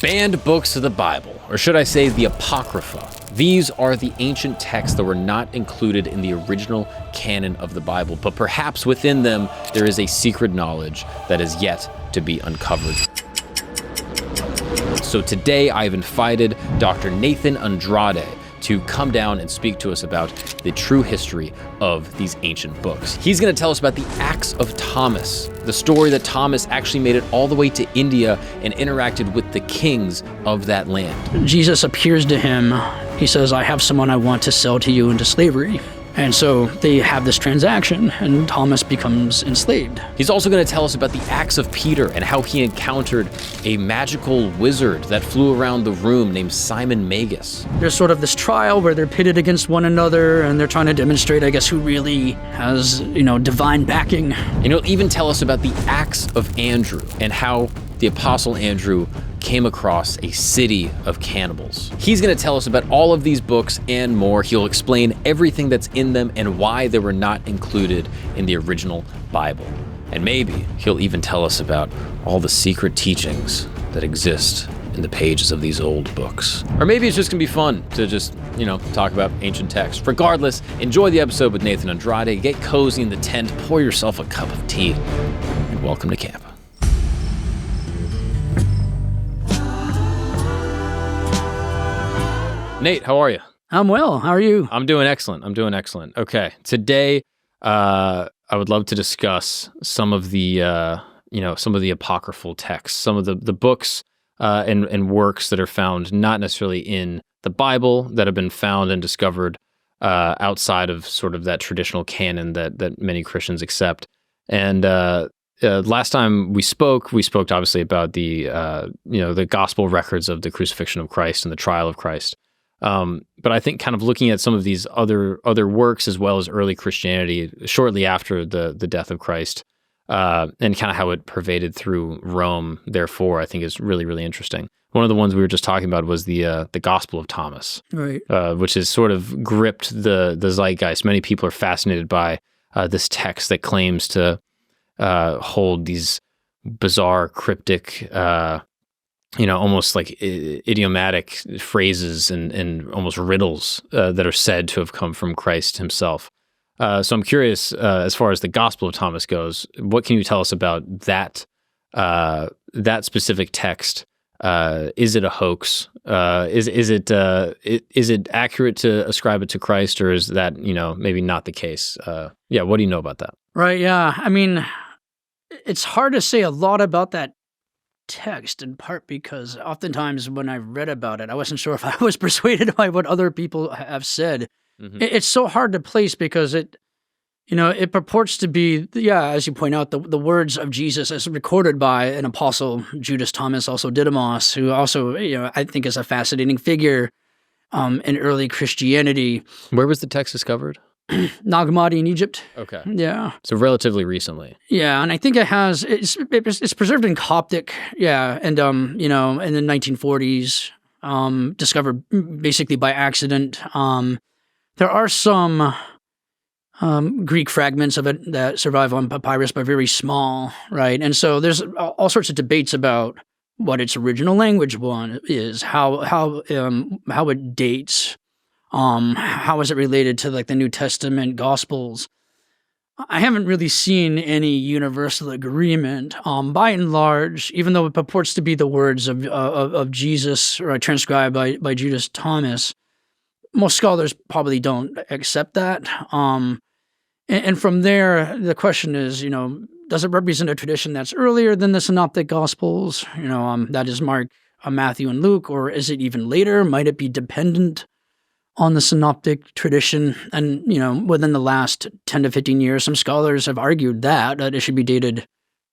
Banned books of the Bible, or should I say the Apocrypha. These are the ancient texts that were not included in the original canon of the Bible, but perhaps within them there is a secret knowledge that is yet to be uncovered. So today I've invited Dr. Nathanael Andrade to come down and speak to us about the true history of these ancient books. He's going to tell us about the Acts of Thomas, the story that Thomas actually made it all the way to India and interacted with the kings of that land. Jesus appears to him. He says, I have someone I want to sell to you into slavery. And so they have this transaction, and Thomas becomes enslaved. He's also going to tell us about the Acts of Peter and how he encountered a magical wizard that flew around the room named Simon Magus. There's sort of this trial where they're pitted against one another, and they're trying to demonstrate, I guess, who really has, divine backing. And he'll even tell us about the Acts of Andrew and how the Apostle Andrew came across a city of cannibals. He's going to tell us about all of these books and more. He'll explain everything that's in them and why they were not included in the original Bible. And maybe he'll even tell us about all the secret teachings that exist in the pages of these old books. Or maybe it's just going to be fun to just, talk about ancient texts. Regardless, enjoy the episode with Nathanael Andrade, get cozy in the tent, pour yourself a cup of tea, and welcome to camp. Nate, how are you? I'm well. How are you? I'm doing excellent. Okay, today I would love to discuss some of the apocryphal texts, some of the books and works that are found not necessarily in the Bible that have been found and discovered outside of sort of that traditional canon that many Christians accept. And last time we spoke obviously about the gospel records of the crucifixion of Christ and the trial of Christ. But I think kind of looking at some of these other works as well as early Christianity shortly after the death of Christ, and kind of how it pervaded through Rome, therefore, I think is really, really interesting. One of the ones we were just talking about was the Gospel of Thomas, right? Which has sort of gripped the zeitgeist. Many people are fascinated by this text that claims to hold these bizarre, cryptic, almost like idiomatic phrases and almost riddles that are said to have come from Christ himself. So I'm curious, as far as the Gospel of Thomas goes, what can you tell us about that specific text? Is it a hoax? Is it accurate to ascribe it to Christ, or is that maybe not the case? What do you know about that? Right. Yeah. I mean, it's hard to say a lot about that text, in part because oftentimes when I read about it, I wasn't sure if I was persuaded by what other people have said. Mm-hmm. It's so hard to place because it purports to be, as you point out, the words of Jesus as recorded by an apostle, Judas Thomas, also Didymus, who also, I think is a fascinating figure in early Christianity. Where was the text discovered? Nag Hammadi in Egypt. Okay. Yeah. So relatively recently. Yeah, and I think it's preserved in Coptic. Yeah, and in the 1940s, discovered basically by accident. There are some Greek fragments of it that survive on papyrus, but very small, right? And so there's all sorts of debates about what its original language is, how it dates. How is it related to like the New Testament Gospels? I haven't really seen any universal agreement. By and large, even though it purports to be the words of Jesus, or transcribed by Judas Thomas, most scholars probably don't accept that. And from there, the question is, does it represent a tradition that's earlier than the Synoptic Gospels? That is Mark, Matthew, and Luke, or is it even later? Might it be dependent on the synoptic tradition? And, within the last 10 to 15 years, some scholars have argued that it should be dated,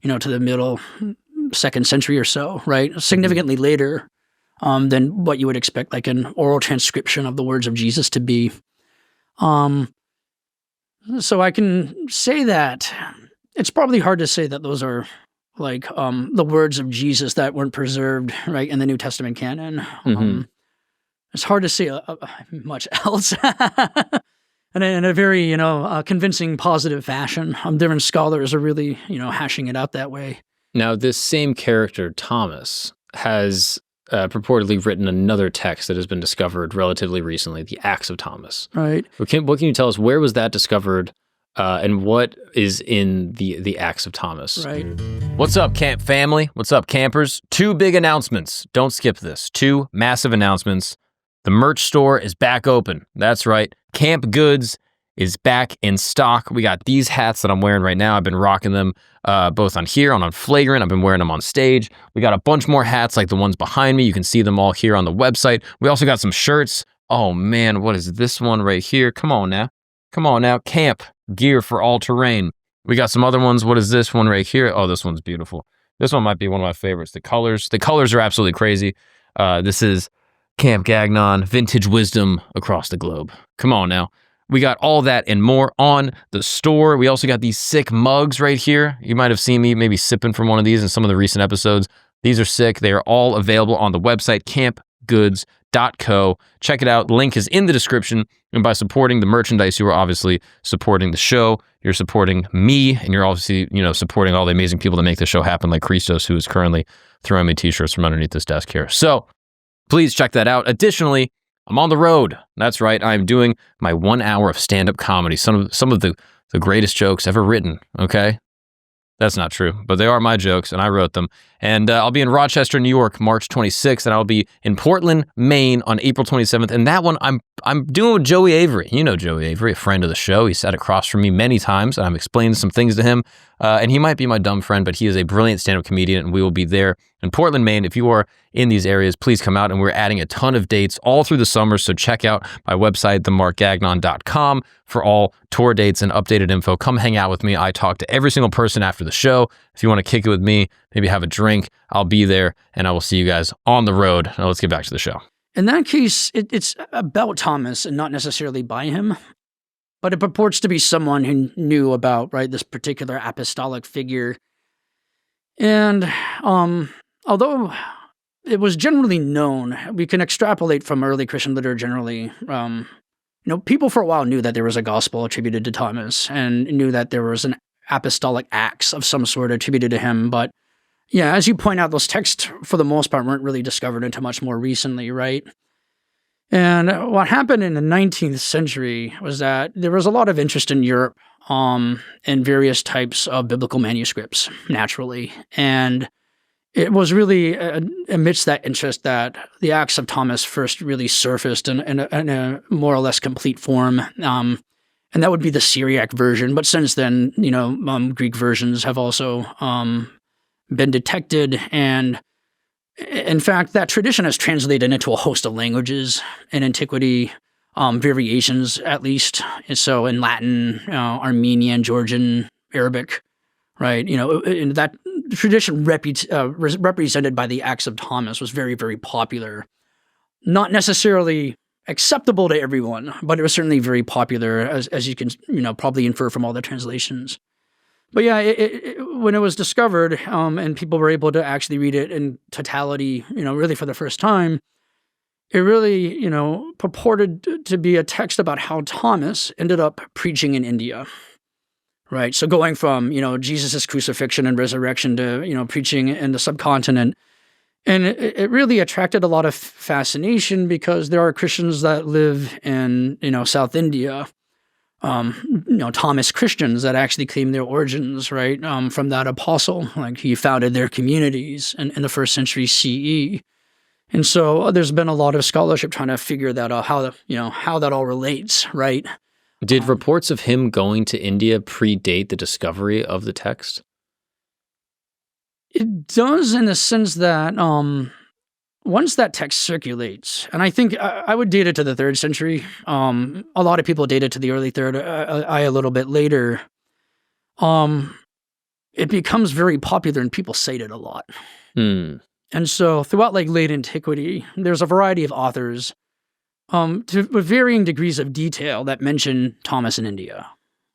to the middle 2nd century or so, right? Significantly later than what you would expect, like an oral transcription of the words of Jesus to be. So I can say that it's probably hard to say that those are like the words of Jesus that weren't preserved, right, in the New Testament canon. Mm-hmm. It's hard to say much else. And in a very, convincing, positive fashion. Different scholars are really, hashing it out that way. Now, this same character, Thomas, has purportedly written another text that has been discovered relatively recently, the Acts of Thomas. Right. What can you tell us? Where was that discovered, and what is in the Acts of Thomas? Right. What's up, camp family? What's up, campers? 2 big announcements. Don't skip this. 2 massive announcements. The merch store is back open. That's right. Camp Goods is back in stock. We got these hats that I'm wearing right now. I've been rocking them both on here, on Flagrant. I've been wearing them on stage. We got a bunch more hats like the ones behind me. You can see them all here on the website. We also got some shirts. Oh man, what is this one right here? Come on now. Camp gear for all terrain. We got some other ones. What is this one right here? Oh, this one's beautiful. This one might be one of my favorites. The colors are absolutely crazy. This is Camp Gagnon, vintage wisdom across the globe. Come on now. We got all that and more on the store. We also got these sick mugs right here. You might have seen me maybe sipping from one of these in some of the recent episodes. These are sick. They are all available on the website, campgoods.co. Check it out. Link is in the description. And by supporting the merchandise, you are obviously supporting the show. You're supporting me, and you're obviously, supporting all the amazing people that make the show happen, like Christos, who is currently throwing me t-shirts from underneath this desk here. So please check that out. Additionally, I'm on the road. That's right. I'm doing my 1 hour of stand-up comedy. Some of the greatest jokes ever written, okay? That's not true, but they are my jokes, and I wrote them. And I'll be in Rochester, New York, March 26th, and I'll be in Portland, Maine on April 27th. And that one, I'm doing with Joey Avery. You know Joey Avery, a friend of the show. He sat across from me many times, and I'm explaining some things to him. And he might be my dumb friend, but he is a brilliant stand-up comedian, and we will be there in Portland, Maine. If you are in these areas, please come out. And we're adding a ton of dates all through the summer, so check out my website, themarkgagnon.com, for all tour dates and updated info. Come hang out with me. I talk to every single person after the show. If you want to kick it with me, maybe have a drink, I'll be there, and I will see you guys on the road. Now let's get back to the show. In that case, it's about Thomas and not necessarily by him, but it purports to be someone who knew about, right, this particular apostolic figure. And although it was generally known, we can extrapolate from early Christian literature generally. People for a while knew that there was a gospel attributed to Thomas and knew that there was an apostolic acts of some sort attributed to him. But yeah, as you point out, those texts, for the most part, weren't really discovered until much more recently, right? And what happened in the 19th century was that there was a lot of interest in Europe in various types of biblical manuscripts, naturally. And it was really amidst that interest that the Acts of Thomas first really surfaced in a more or less complete form. And that would be the Syriac version. But since then, Greek versions have also been detected. And in fact, that tradition has translated into a host of languages in antiquity, variations at least. So in Latin, Armenian, Georgian, Arabic, right? And that tradition represented by the Acts of Thomas was very, very popular. Not necessarily acceptable to everyone, but it was certainly very popular, as you can probably infer from all the translations. But yeah, when it was discovered and people were able to actually read it in totality, really for the first time, it really, purported to be a text about how Thomas ended up preaching in India. Right. So going from, Jesus' crucifixion and resurrection to, preaching in the subcontinent. And it really attracted a lot of fascination because there are Christians that live in, South India, Thomas Christians that actually claim their origins, right, from that apostle. Like he founded their communities in the first century CE. And so there's been a lot of scholarship trying to figure that out, how that all relates, right? Did reports of him going to India predate the discovery of the text? It does, in the sense that once that text circulates, and I think I would date it to the 3rd century. A lot of people date it to the early 3rd, I a little bit later. It becomes very popular and people cite it a lot. And so throughout late antiquity, there's a variety of authors with varying degrees of detail that mention Thomas in India,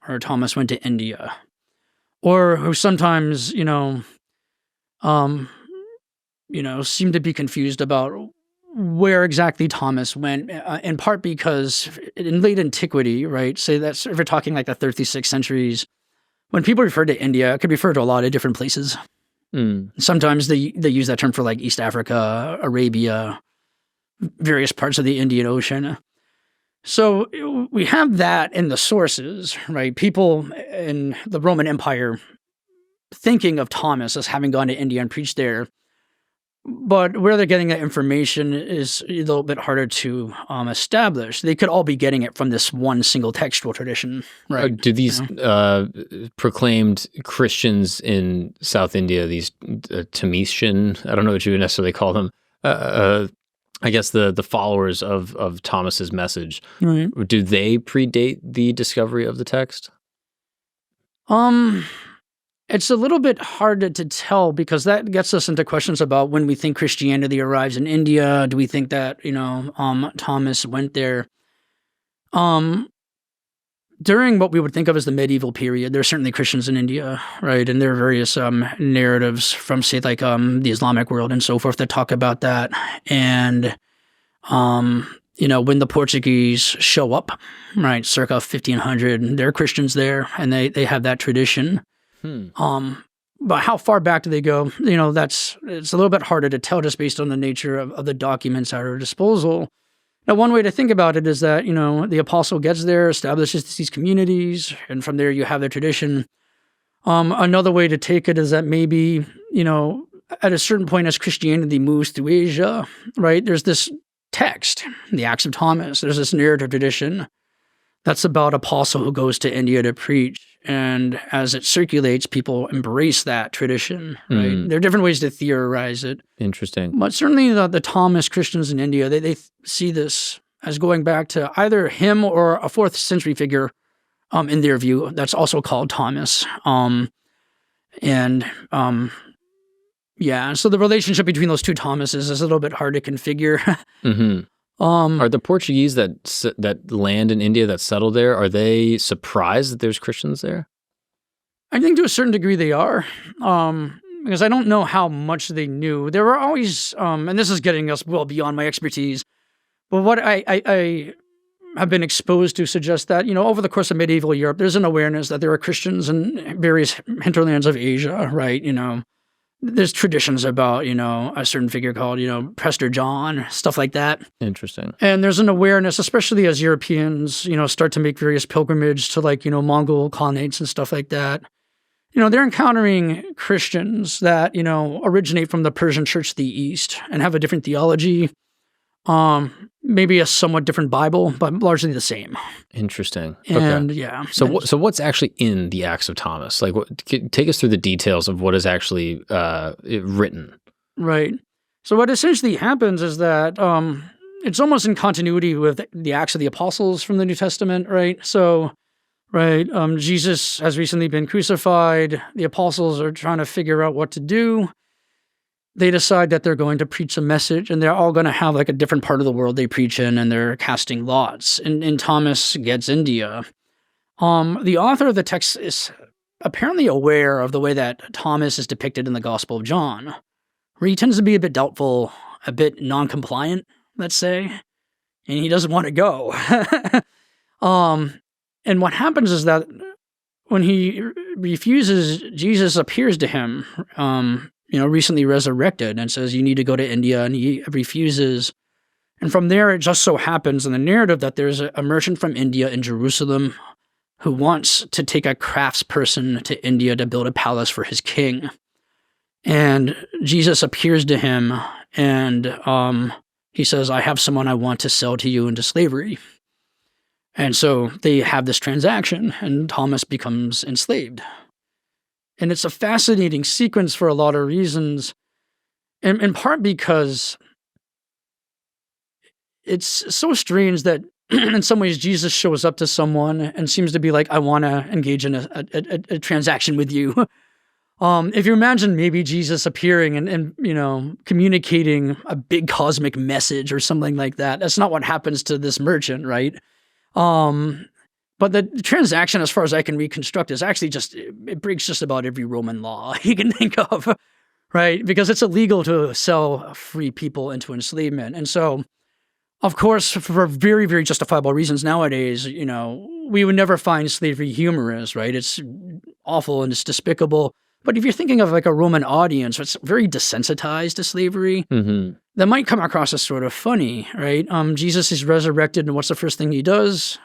or Thomas went to India, or who sometimes, seem to be confused about where exactly Thomas went, in part because in late antiquity, right, say that's, if we're talking like the 36th centuries, when people refer to India, it could refer to a lot of different places, Sometimes they use that term for like East Africa, Arabia, various parts of the Indian Ocean. So we have that in the sources, right? People in the Roman Empire thinking of Thomas as having gone to India and preached there. But where they're getting that information is a little bit harder to establish. They could all be getting it from this one single textual tradition, right? Do these proclaimed Christians in South India, these Tamitian, I don't know what you would necessarily call them, I guess the followers of Thomas's message, Right. do they predate the discovery of the text? It's a little bit hard to tell because that gets us into questions about when we think Christianity arrives in India. Do we think that, Thomas went there? During what we would think of as the medieval period, there are certainly Christians in India, right? And there are various narratives from, say, like the Islamic world and so forth that talk about that. And, when the Portuguese show up, right, circa 1500, there are Christians there, and they have that tradition. But how far back do they go? It's a little bit harder to tell just based on the nature of the documents at our disposal. Now, one way to think about it is that, the apostle gets there, establishes these communities, and from there you have the tradition. Another way to take it is that maybe, at a certain point as Christianity moves through Asia, right, there's this text, the Acts of Thomas. There's this narrative tradition that's about apostle who goes to India to preach. And as it circulates, people embrace that tradition, right? There are different ways to theorize it. Interesting. But certainly the Thomas Christians in India, they see this as going back to either him or a 4th century figure in their view that's also called Thomas. So the relationship between those two Thomases is a little bit hard to configure. Are the Portuguese that land in India, that settle there, are they surprised that there's Christians there? I think to a certain degree they are, because I don't know how much they knew. There were always, and this is getting us well beyond my expertise, but what I have been exposed to suggests that, over the course of medieval Europe, there's an awareness that there are Christians in various hinterlands of Asia, right? There's traditions about, a certain figure called, Prester John, stuff like that. Interesting. And there's an awareness, especially as Europeans, start to make various pilgrimage to like, Mongol Khanates and stuff like that. They're encountering Christians that, originate from the Persian Church of the East and have a different theology, maybe a somewhat different Bible, but largely the same. Interesting. And okay. yeah. So what's actually in the Acts of Thomas? Like, take us through the details of what is actually written. Right. So what essentially happens is that it's almost in continuity with the Acts of the Apostles from the New Testament, right? So, right, Jesus has recently been crucified. The apostles are trying to figure out what to do. They decide that they're going to preach a message, and they're all going to have like a different part of the world they preach in, and they're casting lots. And Thomas gets India. The author of the text is apparently aware of the way that Thomas is depicted in the Gospel of John, where he tends to be a bit doubtful, a bit non-compliant, let's say, and he doesn't want to go. And what happens is that when he refuses, Jesus appears to him, recently resurrected, and says, you need to go to India, and he refuses. And from there, it just so happens in the narrative that there's a merchant from India in Jerusalem who wants to take a craftsperson to India to build a palace for his king. And Jesus appears to him, and he says, I have someone I want to sell to you into slavery. And so they have this transaction, and Thomas becomes enslaved. And it's a fascinating sequence for a lot of reasons, in part because it's so strange that in some ways Jesus shows up to someone and seems to be like, I want to engage in a transaction with you. If you imagine maybe Jesus appearing and communicating a big cosmic message or something like that, that's not what happens to this merchant, right? But the transaction, as far as I can reconstruct, is actually it breaks just about every Roman law you can think of, right? Because it's illegal to sell free people into enslavement. And so, of course, for very, very justifiable reasons nowadays, we would never find slavery humorous, right? It's awful and it's despicable. But if you're thinking of like a Roman audience that's very desensitized to slavery, that might come across as sort of funny, right? Jesus is resurrected, and what's the first thing he does?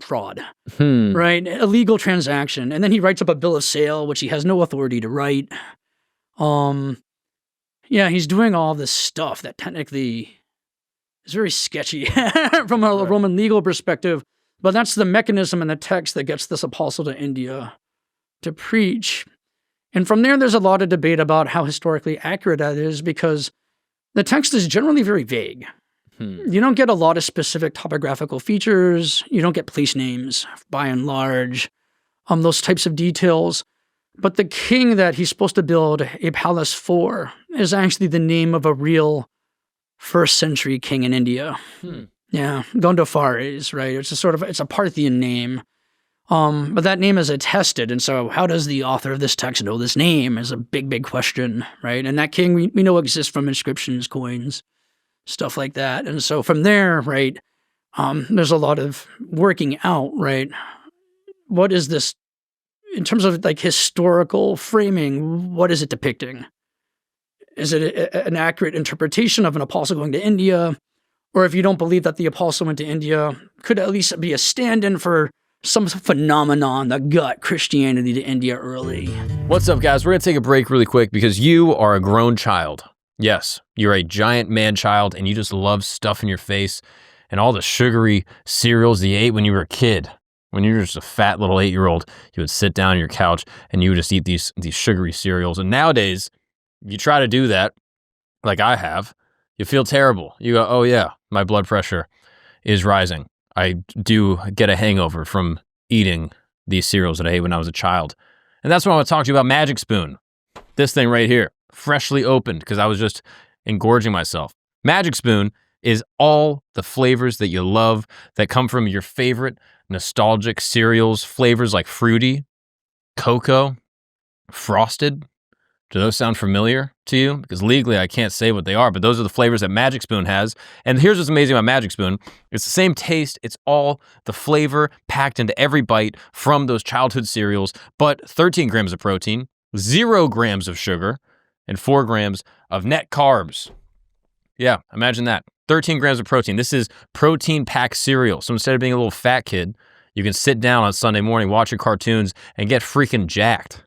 Fraud, right? Illegal transaction. And then he writes up a bill of sale, which he has no authority to write. Yeah, he's doing all this stuff that technically is very sketchy from a Roman legal perspective. But that's the mechanism in the text that gets this apostle to India to preach. And from there, there's a lot of debate about how historically accurate that is, because the text is generally very vague. You don't get a lot of specific topographical features. You don't get place names, by and large, those types of details. But the king that he's supposed to build a palace for is actually the name of a real first century king in India. Yeah, Gondophares, right? It's a Parthian name. But that name is attested, and so how does the author of this text know this name is a big, big question, right? And that king we know exists from inscriptions, coins, stuff like that. And so from there, right, there's a lot of working out, right? What is this, in terms of like historical framing, what is it depicting? Is it an accurate interpretation of an apostle going to India? Or if you don't believe that the apostle went to India, could at least be a stand-in for some phenomenon that got Christianity to India early. What's up, guys? We're going to take a break really quick because you are a grown child. Yes, you're a giant man child, and you just love stuff in your face and all the sugary cereals that you ate when you were a kid. When you were just a fat little 8-year-old, you would sit down on your couch and you would just eat these sugary cereals. And nowadays, you try to do that, like I have, you feel terrible. You go, oh yeah, my blood pressure is rising. I do get a hangover from eating these cereals that I ate when I was a child. And that's what I want to talk to you about, Magic Spoon. This thing right here, freshly opened because I was just engorging myself. Magic Spoon is all the flavors that you love that come from your favorite nostalgic cereals, flavors like fruity, cocoa, frosted. Do those sound familiar to you? Because legally I can't say what they are, but those are the flavors that Magic Spoon has. And here's what's amazing about Magic Spoon. It's the same taste. It's all the flavor packed into every bite from those childhood cereals, but 13 grams of protein, 0 grams of sugar, and 4 grams of net carbs. Yeah, imagine that. 13 grams of protein. This is protein-packed cereal. So instead of being a little fat kid, you can sit down on Sunday morning, watch your cartoons, and get freaking jacked.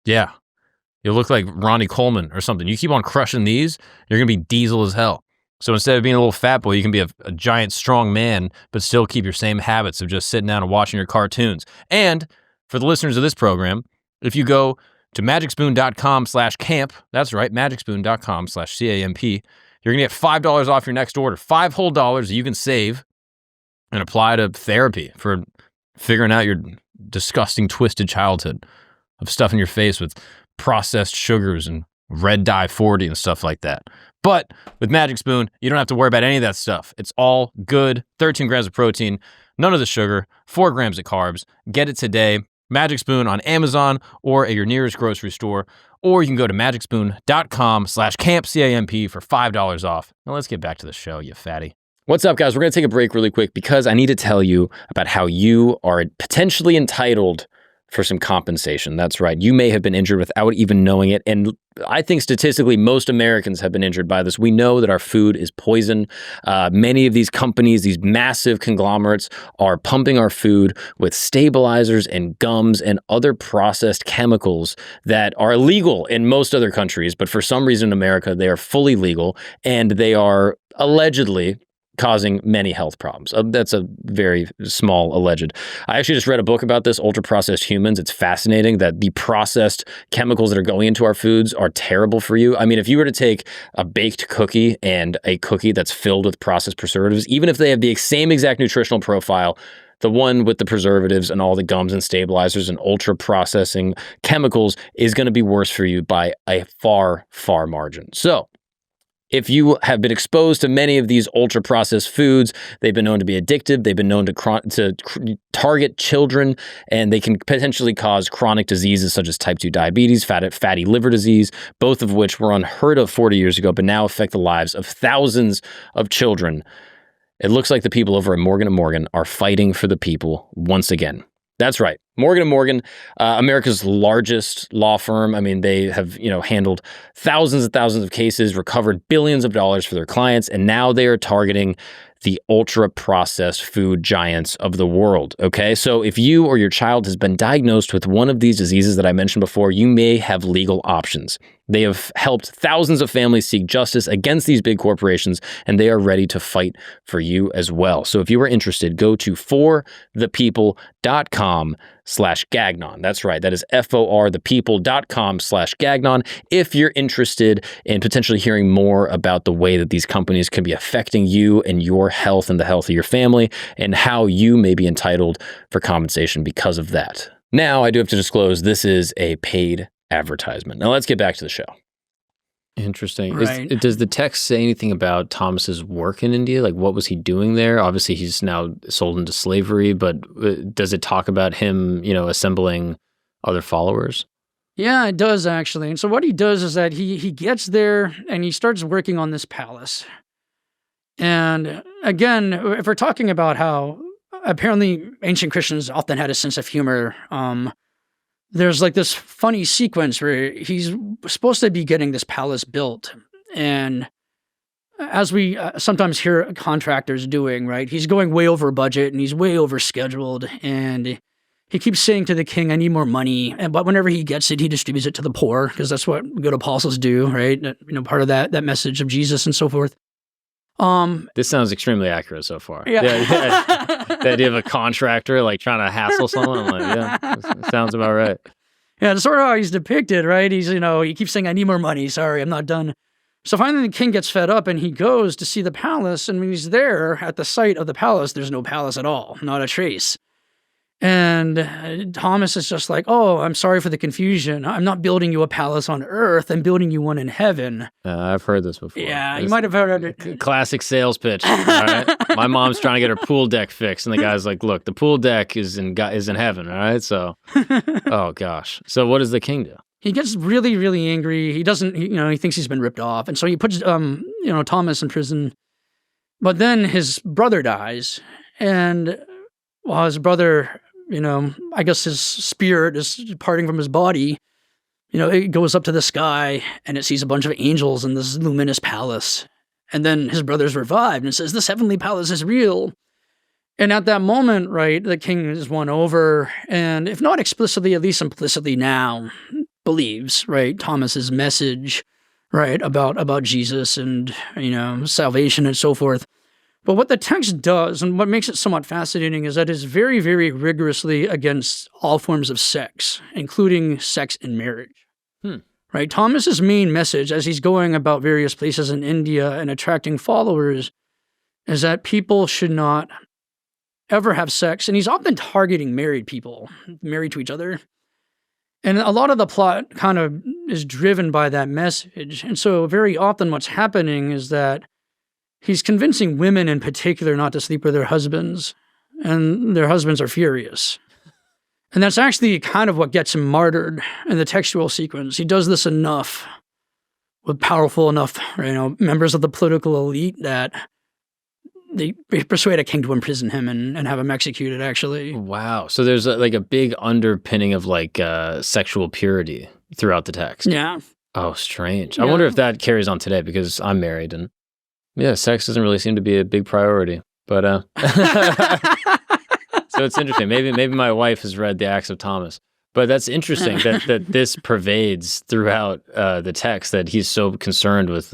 Yeah. You'll look like Ronnie Coleman or something. You keep on crushing these, you're going to be diesel as hell. So instead of being a little fat boy, you can be a giant, strong man, but still keep your same habits of just sitting down and watching your cartoons. And for the listeners of this program, if you go to magicspoon.com/camp, that's right, magicspoon.com/CAMP, you're going to get $5 off your next order. $5 whole that you can save and apply to therapy for figuring out your disgusting, twisted childhood of stuff in your face with processed sugars and red dye 40 and stuff like that. But with Magic Spoon, you don't have to worry about any of that stuff. It's all good. 13 grams of protein, none of the sugar, 4 grams of carbs. Get it today. Magic Spoon on Amazon or at your nearest grocery store. Or you can go to magicspoon.com/camp, C-A-M-P, for $5 off. Now let's get back to the show, you fatty. What's up, guys? We're going to take a break really quick because I need to tell you about how you are potentially entitled for some compensation. That's right. You may have been injured without even knowing it. And I think statistically, most Americans have been injured by this. We know that our food is poison. Many of these companies, these massive conglomerates, are pumping our food with stabilizers and gums and other processed chemicals that are illegal in most other countries. But for some reason in America, they are fully legal, and they are allegedly causing many health problems. That's a very small alleged. I actually just read a book about this, ultra-processed humans. It's fascinating that the processed chemicals that are going into our foods are terrible for you. I mean, if you were to take a baked cookie and a cookie that's filled with processed preservatives, even if they have the same exact nutritional profile, the one with the preservatives and all the gums and stabilizers and ultra-processing chemicals is going to be worse for you by a far, far margin. So, if you have been exposed to many of these ultra-processed foods, they've been known to be addictive, they've been known to target children, and they can potentially cause chronic diseases such as type 2 diabetes, fatty liver disease, both of which were unheard of 40 years ago, but now affect the lives of thousands of children. It looks like the people over at Morgan & Morgan are fighting for the people once again. That's right. Morgan & Morgan, America's largest law firm. I mean, they have, handled thousands and thousands of cases, recovered billions of dollars for their clients, and now they are targeting the ultra-processed food giants of the world, okay? So if you or your child has been diagnosed with one of these diseases that I mentioned before, you may have legal options. They have helped thousands of families seek justice against these big corporations, and they are ready to fight for you as well. So if you are interested, go to forthepeople.com/Gagnon. That's right. That is forthepeople.com/Gagnon. If you're interested in potentially hearing more about the way that these companies can be affecting you and your health and the health of your family, and how you may be entitled for compensation because of that. Now, I do have to disclose this is a paid advertisement. Now, let's get back to the show. Interesting. Right. Does the text say anything about Thomas's work in India? Like, what was he doing there? Obviously, he's now sold into slavery, but does it talk about him, assembling other followers? Yeah, it does actually. And so what he does is that he gets there and he starts working on this palace. And again, if we're talking about how apparently ancient Christians often had a sense of humor, there's like this funny sequence where he's supposed to be getting this palace built. And as we sometimes hear contractors doing, right, he's going way over budget and he's way over scheduled. And he keeps saying to the king, I need more money. But whenever he gets it, he distributes it to the poor because that's what good apostles do, right? Part of that message of Jesus and so forth. This sounds extremely accurate so far. Yeah. The idea of a contractor like trying to hassle someone, I'm like, yeah, this sounds about right. Yeah, that's sort of how he's depicted, right? He's, he keeps saying, I need more money. Sorry, I'm not done. So finally the king gets fed up and he goes to see the palace. And when he's there at the site of the palace, there's no palace at all, not a trace. And Thomas is just like, oh, I'm sorry for the confusion. I'm not building you a palace on earth. I'm building you one in heaven. I've heard this before. Yeah, you might have heard it. Classic sales pitch. All right? My mom's trying to get her pool deck fixed, and the guy's like, look, the pool deck is in heaven, all right? So, oh, gosh. So what does the king do? He gets really, really angry. He doesn't, he thinks he's been ripped off. And so he puts, Thomas in prison. But then his brother dies. And while his brother, I guess his spirit is departing from his body, it goes up to the sky and it sees a bunch of angels in this luminous palace. And then his brother's revived and says, this heavenly palace is real. And at that moment, right, the king is won over. And if not explicitly, at least implicitly now, believes, right, Thomas's message, right, about Jesus and, salvation and so forth. But what the text does, and what makes it somewhat fascinating, is that it's very, very rigorously against all forms of sex, including sex in marriage. Right? Thomas's main message, as he's going about various places in India and attracting followers, is that people should not ever have sex. And he's often targeting married people, married to each other. And a lot of the plot kind of is driven by that message. And so very often what's happening is that he's convincing women in particular not to sleep with their husbands, and their husbands are furious. And that's actually kind of what gets him martyred in the textual sequence. He does this enough with powerful enough, members of the political elite that they persuade a king to imprison him and have him executed, actually. Wow. So there's a big underpinning of sexual purity throughout the text. Yeah. Oh, strange. Yeah. I wonder if that carries on today because I'm married and yeah, sex doesn't really seem to be a big priority. But so it's interesting. Maybe my wife has read the Acts of Thomas. But that's interesting that this pervades throughout the text, that he's so concerned with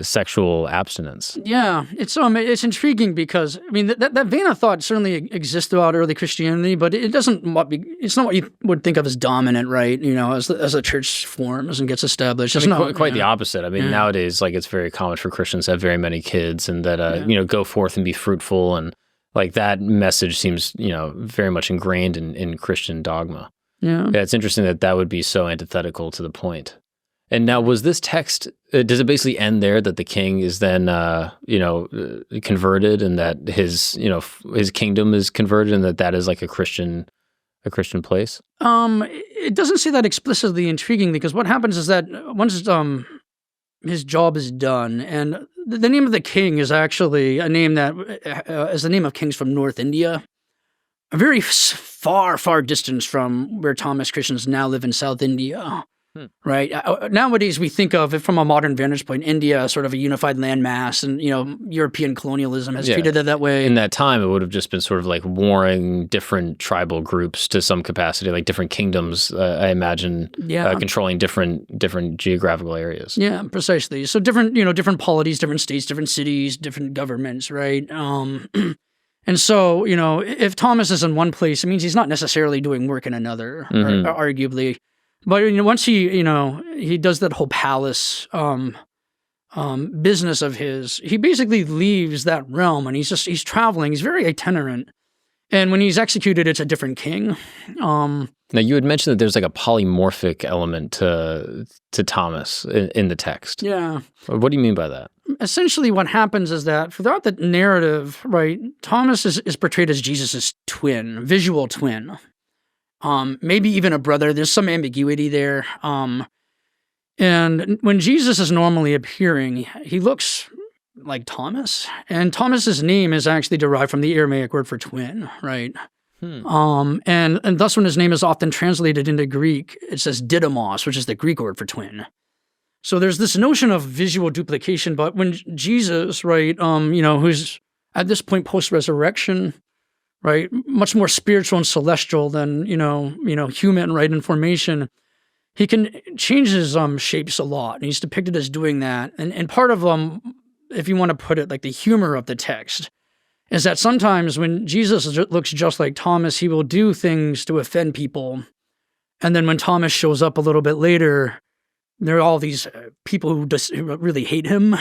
sexual abstinence. Yeah, it's intriguing because that vein of thought certainly exists throughout early Christianity, but it's not what you would think of as dominant, right? As the church forms and gets established. It's quite the opposite. Nowadays, it's very common for Christians to have very many kids and that go forth and be fruitful, and that message seems very much ingrained in Christian dogma. Yeah, it's interesting that would be so antithetical to the point. And now, was this text, does it basically end there, that the king is then, converted, and that his kingdom is converted, and that is like a Christian place? It doesn't say that explicitly, intriguingly, because what happens is that once his job is done, and the name of the king is actually a name that is the name of kings from North India. a very far, far distance from where Thomas Christians now live in South India. Right. Nowadays, we think of it from a modern vantage point, India as sort of a unified landmass, and European colonialism has treated it that way. In that time, it would have just been sort of like warring different tribal groups to some capacity, like different kingdoms. I imagine controlling different geographical areas. Yeah, precisely. So different polities, different states, different cities, different governments. Right. And so if Thomas is in one place, it means he's not necessarily doing work in another, arguably. But once he does that whole palace business of his, he basically leaves that realm and he's traveling. He's very itinerant, and when he's executed, it's a different king. Now you had mentioned that there's like a polymorphic element to Thomas in the text. Yeah. What do you mean by that? Essentially, what happens is that throughout the narrative, right, Thomas is portrayed as Jesus' twin, visual twin. Maybe even a brother. There's some ambiguity there. And when Jesus is normally appearing, he looks like Thomas. And Thomas's name is actually derived from the Aramaic word for twin, right? And thus when his name is often translated into Greek, it says didymos, which is the Greek word for twin. So there's this notion of visual duplication, but when Jesus, right, who's at this point post-resurrection, right, much more spiritual and celestial than human, right, in formation, he can change his shapes a lot, and he's depicted as doing that. And part of if you want to put it like the humor of the text, is that sometimes when Jesus looks just like Thomas, he will do things to offend people, and then when Thomas shows up a little bit later, there are all these people who really hate him.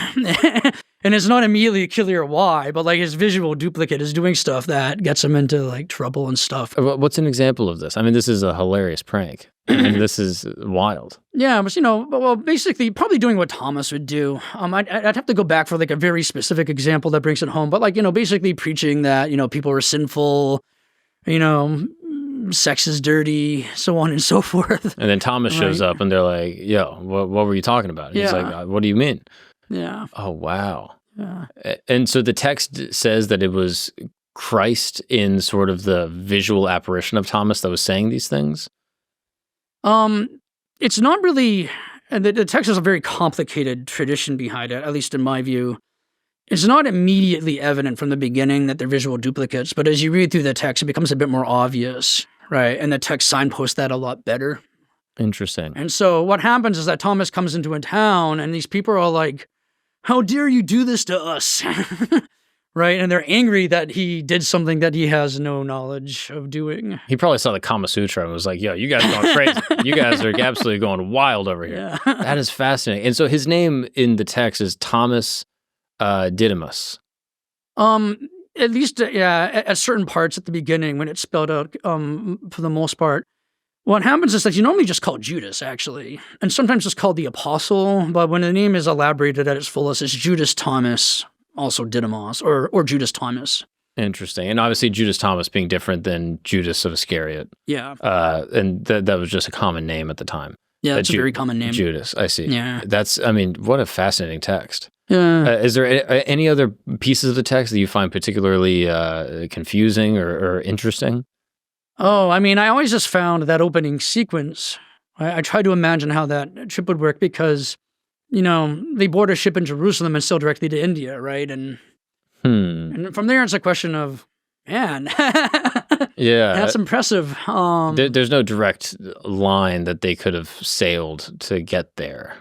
And it's not immediately clear why, but like his visual duplicate is doing stuff that gets him into like trouble and stuff. What's an example of this? I mean, this is a hilarious prank. I mean, this is wild. Yeah, but basically probably doing what Thomas would do. I'd have to go back for like a very specific example that brings it home. But like, basically preaching that, people are sinful, sex is dirty, so on and so forth. And then Thomas shows up and they're like, yo, what were you talking about? And he's like, what do you mean? Yeah. Oh, wow. Yeah. And so the text says that it was Christ in sort of the visual apparition of Thomas that was saying these things? It's not really, and the text has a very complicated tradition behind it, at least in my view. It's not immediately evident from the beginning that they're visual duplicates, but as you read through the text, it becomes a bit more obvious, right? And the text signposts that a lot better. Interesting. And so what happens is that Thomas comes into a town, and these people are like, how dare you do this to us? Right? And they're angry that he did something that he has no knowledge of doing. He probably saw the Kama Sutra and was like, yo, you guys are going crazy. You guys are absolutely going wild over here. Yeah. That is fascinating. And so his name in the text is Thomas Didymus. At least, at certain parts at the beginning when it's spelled out, for the most part. What happens is that you normally just call Judas, actually. And sometimes it's called the Apostle, but when the name is elaborated at its fullest, it's Judas Thomas, also Didymus, or Judas Thomas. Interesting. And obviously Judas Thomas being different than Judas of Iscariot. Yeah. And that was just a common name at the time. Yeah, that's a very common name. Judas, I see. Yeah. What a fascinating text. Yeah. Is there any other pieces of the text that you find particularly confusing or interesting? Oh, I always just found that opening sequence. I try to imagine how that trip would work because, they board a ship in Jerusalem and sail directly to India, right? And from there, it's a question of, man, yeah, that's impressive. There's no direct line that they could have sailed to get there,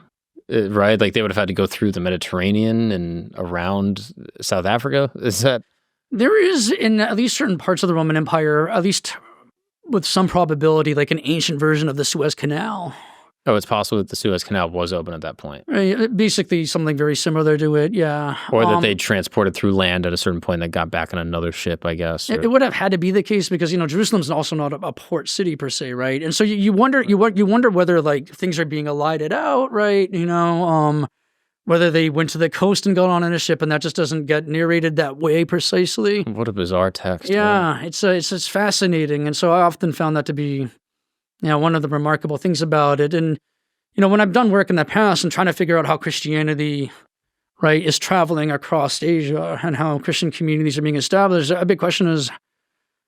right? Like they would have had to go through the Mediterranean and around South Africa. Is that? There is, in at least certain parts of the Roman Empire, at least with some probability, like an ancient version of the Suez Canal. Oh, it's possible that the Suez Canal was open at that point. Right, basically something very similar to it, yeah. Or that they transported through land at a certain point that got back on another ship, I guess. It would have had to be the case because, Jerusalem's also not a port city per se, right? And so you wonder whether like things are being elided out, right? Whether they went to the coast and got on in a ship, and that just doesn't get narrated that way precisely. What a bizarre text. Yeah, it's fascinating, and so I often found that to be, one of the remarkable things about it. And when I've done work in the past and trying to figure out how Christianity, right, is traveling across Asia and how Christian communities are being established, a big question is,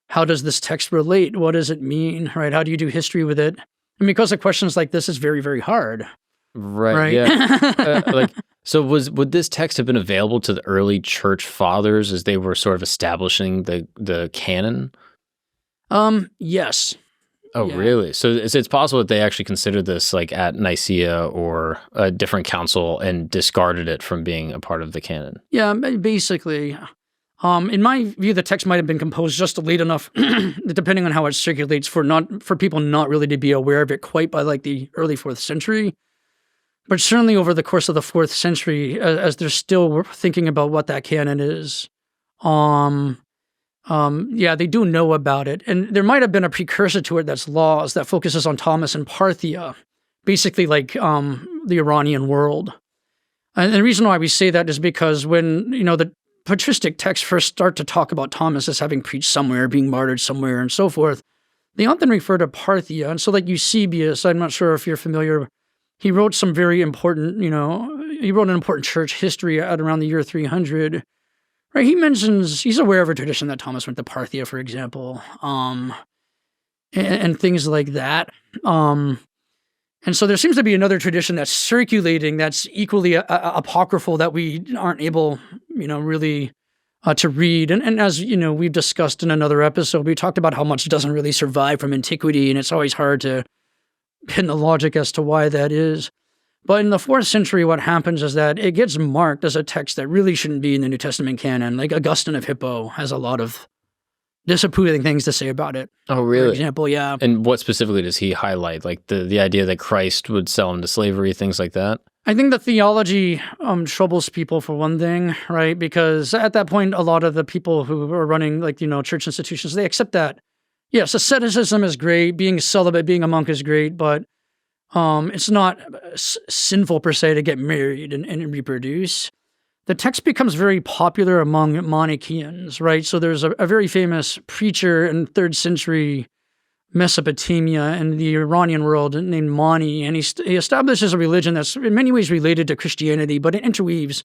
how does this text relate? What does it mean, right? How do you do history with it? And because of questions like this is very, very hard. Right. Yeah. So would this text have been available to the early church fathers as they were sort of establishing the canon? Yes. Oh, Yeah. really? So it's possible that they actually considered this like at Nicaea or a different council and discarded it from being a part of the canon. Yeah, basically. In my view, the text might have been composed just late enough, depending on how it circulates, for people not really to be aware of it quite by like the early 4th century. But certainly over the course of the 4th century, as they're still thinking about what that canon is, they do know about it. And there might have been a precursor to it that's Laws that focuses on Thomas and Parthia, basically like the Iranian world. And the reason why we say that is because when, the patristic texts first start to talk about Thomas as having preached somewhere, being martyred somewhere, and so forth, they often refer to Parthia. And so like Eusebius, I'm not sure if you're familiar, he wrote some very important, he wrote an important church history at around the year 300. Right, he's aware of a tradition that Thomas went to Parthia, for example, and things like that. And so there seems to be another tradition that's circulating that's equally apocryphal that we aren't able, really to read. And as, we've discussed in another episode, we talked about how much doesn't really survive from antiquity, and it's always hard to pin the logic as to why that is. But in the 4th century, what happens is that it gets marked as a text that really shouldn't be in the New Testament canon. Like Augustine of Hippo has a lot of disapproving things to say about it. Oh, really? For example, yeah. And what specifically does he highlight? Like the idea that Christ would sell into slavery, things like that? I think the theology troubles people, for one thing, right? Because at that point, a lot of the people who are running, church institutions, they accept that, yes, asceticism is great, being celibate, being a monk is great, but it's not sinful per se to get married and reproduce. The text becomes very popular among Manichaeans, right? So there's a very famous preacher in 3rd century Mesopotamia and the Iranian world named Mani, and he establishes a religion that's in many ways related to Christianity, but it interweaves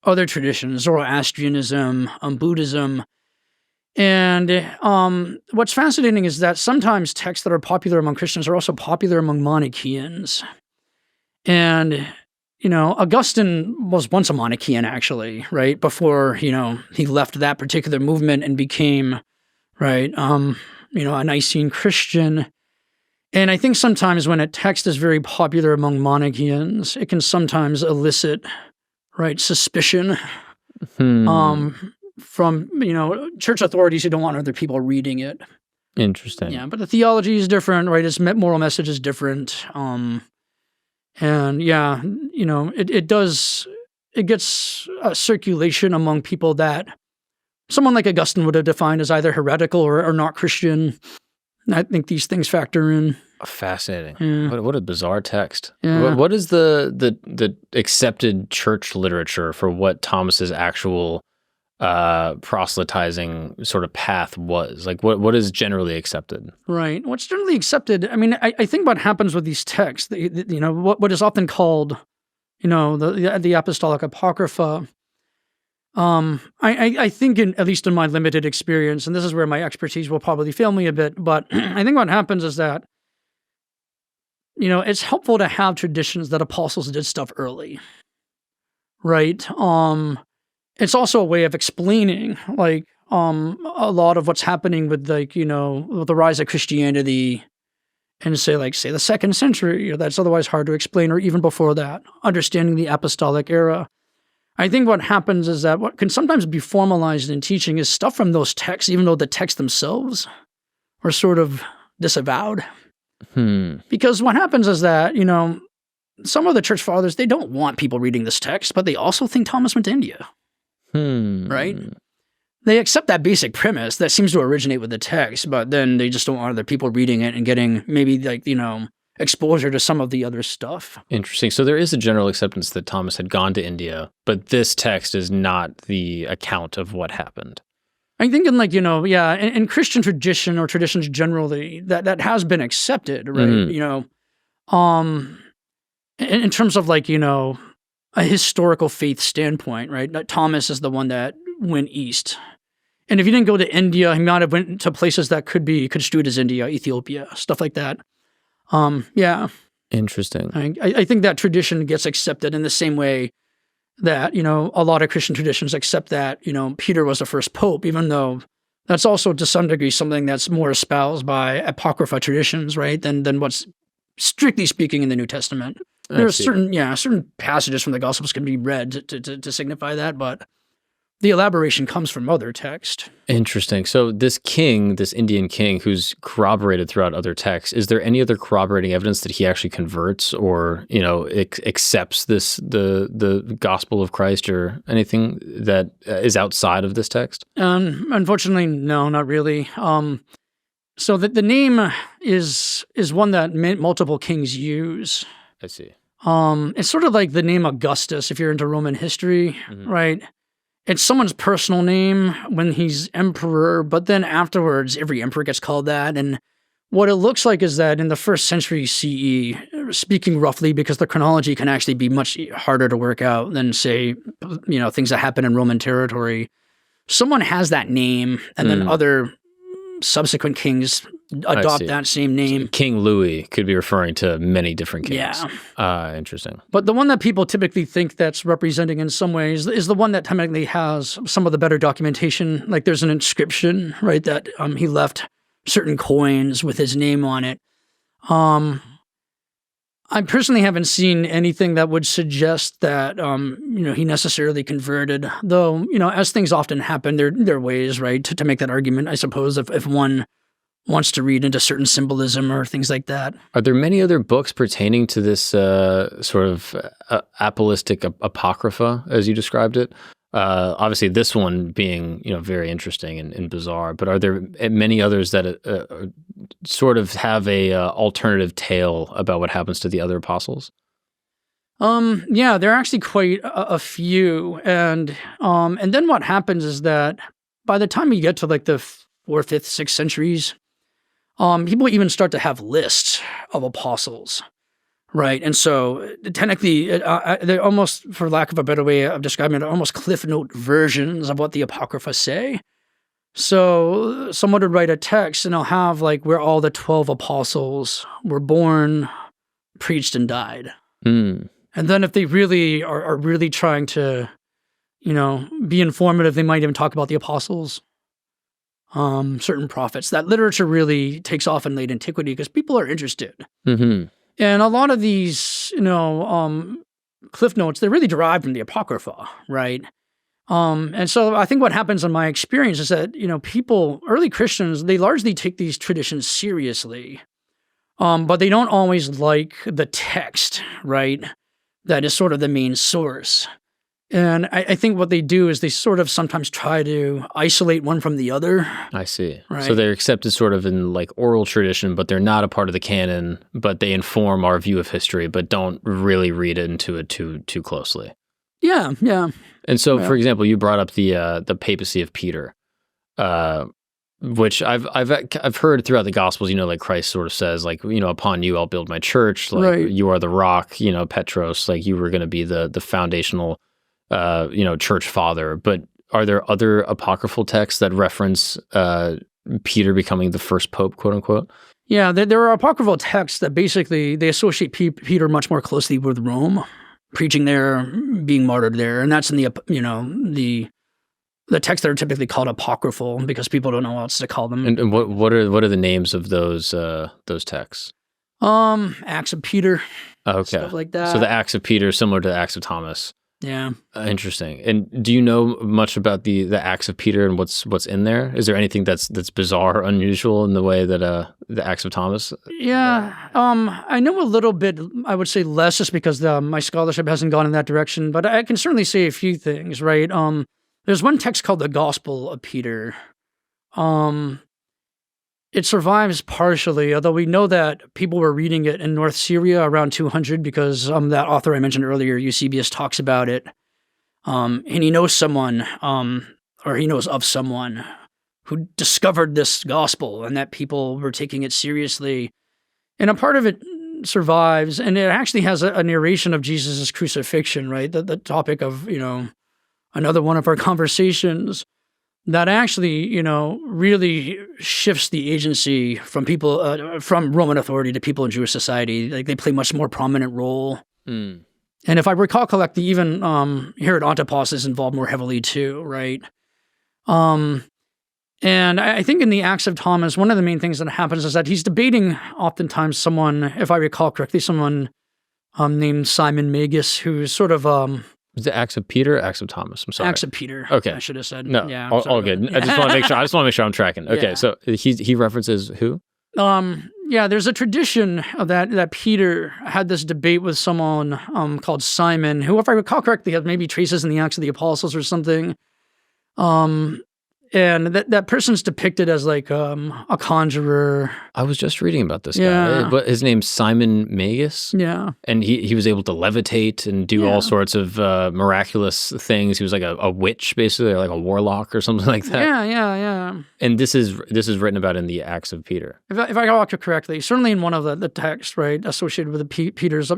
other traditions, Zoroastrianism, Buddhism. And what's fascinating is that sometimes texts that are popular among Christians are also popular among Manichaeans. And, Augustine was once a Manichaean, actually, right? Before, he left that particular movement and became, right, a Nicene Christian. And I think sometimes when a text is very popular among Manichaeans, it can sometimes elicit, right, suspicion. From, church authorities who don't want other people reading it. Interesting. Yeah, but the theology is different, right? Its moral message is different. And yeah, it gets a circulation among people that someone like Augustine would have defined as either heretical or not Christian. I think these things factor in. Fascinating. Yeah. What a bizarre text. Yeah. What is the accepted church literature for what Thomas's actual proselytizing sort of path was? Like what is generally accepted? Right. What's generally accepted, I mean, I think what happens with these texts, what is often called, the apostolic apocrypha, I think at least in my limited experience, and this is where my expertise will probably fail me a bit, but I think what happens is that, it's helpful to have traditions that apostles did stuff early, right? It's also a way of explaining, a lot of what's happening with, with the rise of Christianity and say the 2nd century, that's otherwise hard to explain, or even before that, understanding the apostolic era. I think what happens is that what can sometimes be formalized in teaching is stuff from those texts, even though the texts themselves are sort of disavowed. Because what happens is that, some of the church fathers, they don't want people reading this text, but they also think Thomas went to India. Right? They accept that basic premise that seems to originate with the text, but then they just don't want other people reading it and getting maybe exposure to some of the other stuff. Interesting. So there is a general acceptance that Thomas had gone to India, but this text is not the account of what happened. I think in Christian tradition or traditions generally, that has been accepted, right? In terms of a historical faith standpoint, right? Thomas is the one that went east. And if he didn't go to India, he might have went to places that could be construed as India, Ethiopia, stuff like that. Yeah. Interesting. I think that tradition gets accepted in the same way that, a lot of Christian traditions accept that, Peter was the first pope, even though that's also to some degree something that's more espoused by Apocrypha traditions, right, than what's strictly speaking in the New Testament. There are certain passages from the Gospels can be read to signify that, but the elaboration comes from other text. Interesting. So this Indian king who's corroborated throughout other texts, is there any other corroborating evidence that he actually converts or, accepts the gospel of Christ or anything that is outside of this text? Unfortunately, no, not really. So the name is one that multiple kings use. I see. It's sort of like the name Augustus, if you're into Roman history, right? It's someone's personal name when he's emperor, but then afterwards, every emperor gets called that. And what it looks like is that in the 1st century CE, speaking roughly, because the chronology can actually be much harder to work out than, say, things that happen in Roman territory, someone has that name, and then other subsequent kings adopt that same name. King Louis could be referring to many different kings. Yeah. Interesting. But the one that people typically think that's representing in some ways is the one that technically has some of the better documentation. Like there's an inscription, right, that he left certain coins with his name on it. I personally haven't seen anything that would suggest that, he necessarily converted, though, as things often happen, there are ways, right, to make that argument, I suppose, if one wants to read into certain symbolism or things like that. Are there many other books pertaining to this sort of apostolic apocrypha, as you described it? Obviously, this one being, very interesting and bizarre, but are there many others that sort of have a alternative tale about what happens to the other apostles? Yeah, there are actually quite a few, and then what happens is that by the time you get to like the 4th, 5th, 6th centuries, people even start to have lists of apostles. Right, and so technically, they're almost, for lack of a better way of describing it, almost Cliff Note versions of what the Apocrypha say. So someone would write a text, and they'll have like where all the 12 apostles were born, preached, and died. And then if they really are really trying to, be informative, they might even talk about the apostles, certain prophets. That literature really takes off in late antiquity because people are interested. And a lot of these, cliff notes, they're really derived from the Apocrypha, right? And so I think what happens in my experience is that, early Christians, they largely take these traditions seriously, but they don't always like the text, right? That is sort of the main source. And I think what they do is they sort of sometimes try to isolate one from the other. I see. Right. So they're accepted sort of in like oral tradition, but they're not a part of the canon, but they inform our view of history, but don't really read into it too closely. Yeah. And so, for example, you brought up the papacy of Peter, which I've heard throughout the Gospels. Like Christ sort of says, like, upon you I'll build my church. Like you are the rock. Petros. Like you were going to be the foundational church father. But are there other apocryphal texts that reference Peter becoming the first pope, quote unquote? Yeah, there are apocryphal texts that basically they associate Peter much more closely with Rome, preaching there, being martyred there, and that's in the texts that are typically called apocryphal because people don't know what else to call them. And what are the names of those texts? Acts of Peter. Okay, stuff like that. So the Acts of Peter, similar to the Acts of Thomas. Yeah. Interesting. And do you know much about the Acts of Peter and what's in there? Is there anything that's bizarre or unusual in the way that the Acts of Thomas? Yeah. I know a little bit, I would say less just because my scholarship hasn't gone in that direction, but I can certainly say a few things, right? There's one text called the Gospel of Peter. It survives partially, although we know that people were reading it in North Syria around 200 because that author I mentioned earlier, Eusebius, talks about it. And he knows someone, or he knows of someone who discovered this gospel and that people were taking it seriously. And a part of it survives, and it actually has a narration of Jesus' crucifixion, right? The topic of, another one of our conversations. that actually, really shifts the agency from people, from Roman authority to people in Jewish society. Like they play much more prominent role. Mm. And if I recall correctly, even Herod Antipas is involved more heavily too, right? And I think in the Acts of Thomas, one of the main things that happens is that he's debating oftentimes someone, if I recall correctly, someone named Simon Magus, who's sort of Is it Acts of Peter or Acts of Thomas? I'm sorry. Acts of Peter. Okay. I should have said. No, Yeah, all good. Yeah. I just want to make sure I'm tracking. Okay, Yeah. so he references who? There's a tradition of that Peter had this debate with someone called Simon, who, if I recall correctly, has maybe traces in the Acts of the Apostles or something. And that person's depicted as like a conjurer. I was just reading about this Yeah. guy, but his name's Simon Magus. Yeah. And he was able to levitate and do all sorts of miraculous things. He was like a witch, basically, or like a warlock or something like that. Yeah. And this is written about in the Acts of Peter. If I recall correctly, certainly in one of the texts, right, associated with Peter's,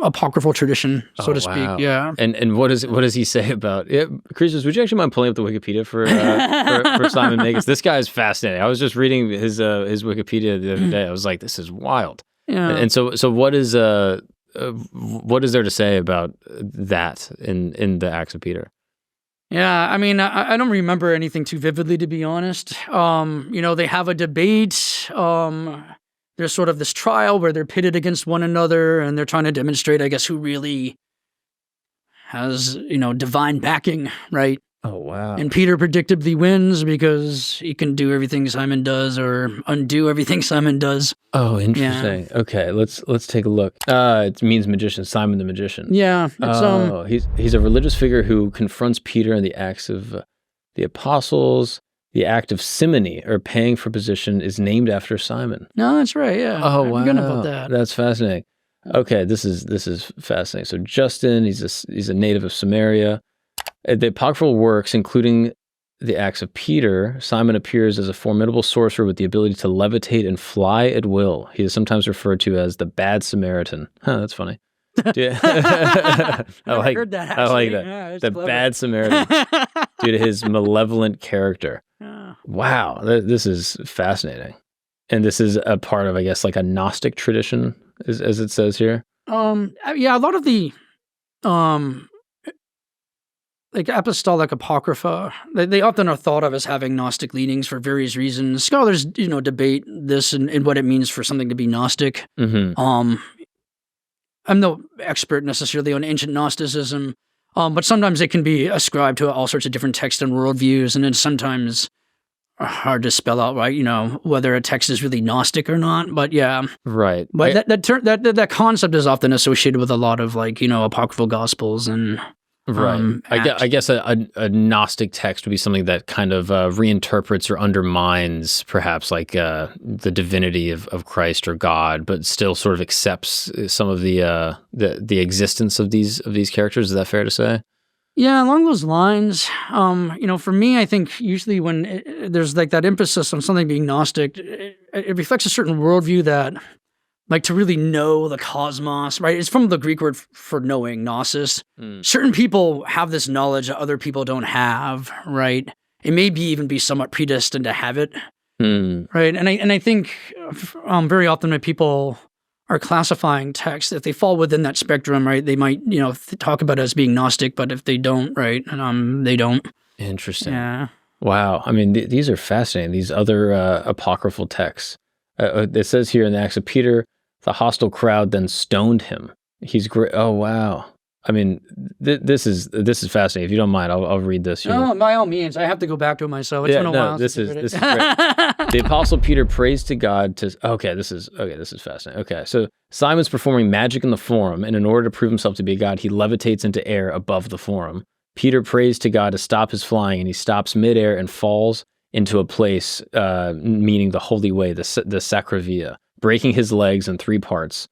apocryphal tradition, so to speak. Wow. Yeah. And what does he say about it? Christos, would you actually mind pulling up the Wikipedia for Simon Magus? This guy is fascinating. I was just reading his Wikipedia the other day. I was like, this is wild. Yeah. And so what is there to say about that in the Acts of Peter? Yeah, I mean, I don't remember anything too vividly, to be honest. They have a debate. There's sort of this trial where they're pitted against one another, and they're trying to demonstrate, I guess, who really has, divine backing, right? Oh, wow. And Peter predictably wins because he can do everything Simon does or undo everything Simon does. Oh, interesting. Yeah. Okay, let's take a look. It means magician, Simon the magician. Yeah. He's a religious figure who confronts Peter in the Acts of the Apostles. The act of simony, or paying for position, is named after Simon. No, that's right. Yeah. Oh, wow. I forgot about that. That's fascinating. Okay, this is fascinating. So Justin, he's a native of Samaria. The apocryphal works, including the Acts of Peter, Simon appears as a formidable sorcerer with the ability to levitate and fly at will. He is sometimes referred to as the Bad Samaritan. Huh, that's funny. Yeah. I heard that. I like that. Yeah, the clever. Bad Samaritan, due to his malevolent character. Yeah. Wow, this is fascinating. And this is a part of, I guess, like a Gnostic tradition, as it says here. A lot of the like apostolic apocrypha, they often are thought of as having Gnostic leanings for various reasons. Scholars, debate this and what it means for something to be Gnostic. Mm-hmm. I'm no expert necessarily on ancient Gnosticism, but sometimes it can be ascribed to all sorts of different texts and worldviews, and then sometimes hard to spell out, right? Whether a text is really Gnostic or not. But yeah, right. But that concept is often associated with a lot of apocryphal gospels and. Right. I guess a Gnostic text would be something that kind of reinterprets or undermines perhaps like the divinity of Christ or God, but still sort of accepts some of the existence of these characters. Is that fair to say? Yeah, along those lines. For me, I think usually when there's like that emphasis on something being Gnostic, it reflects a certain worldview that, like, to really know the cosmos, right? It's from the Greek word for knowing, gnosis. Certain people have this knowledge that other people don't have, right? It may even be somewhat predestined to have it, right? And I think very often when people are classifying texts, if they fall within that spectrum, right, they might, talk about it as being Gnostic, but if they don't, right, they don't. Interesting. Yeah. Wow. I mean, these are fascinating, these other apocryphal texts. It says here in the Acts of Peter, the hostile crowd then stoned him. He's great. Oh, wow. I mean, this is fascinating. If you don't mind, I'll read this. No, by all means. I have to go back to it myself. It's been a while. This is great. The Apostle Peter prays to God to. This is fascinating. Okay, so Simon's performing magic in the forum, and in order to prove himself to be a god, he levitates into air above the forum. Peter prays to God to stop his flying, and he stops midair and falls into a place, meaning the holy way, the sacravia, breaking his legs in 3 parts.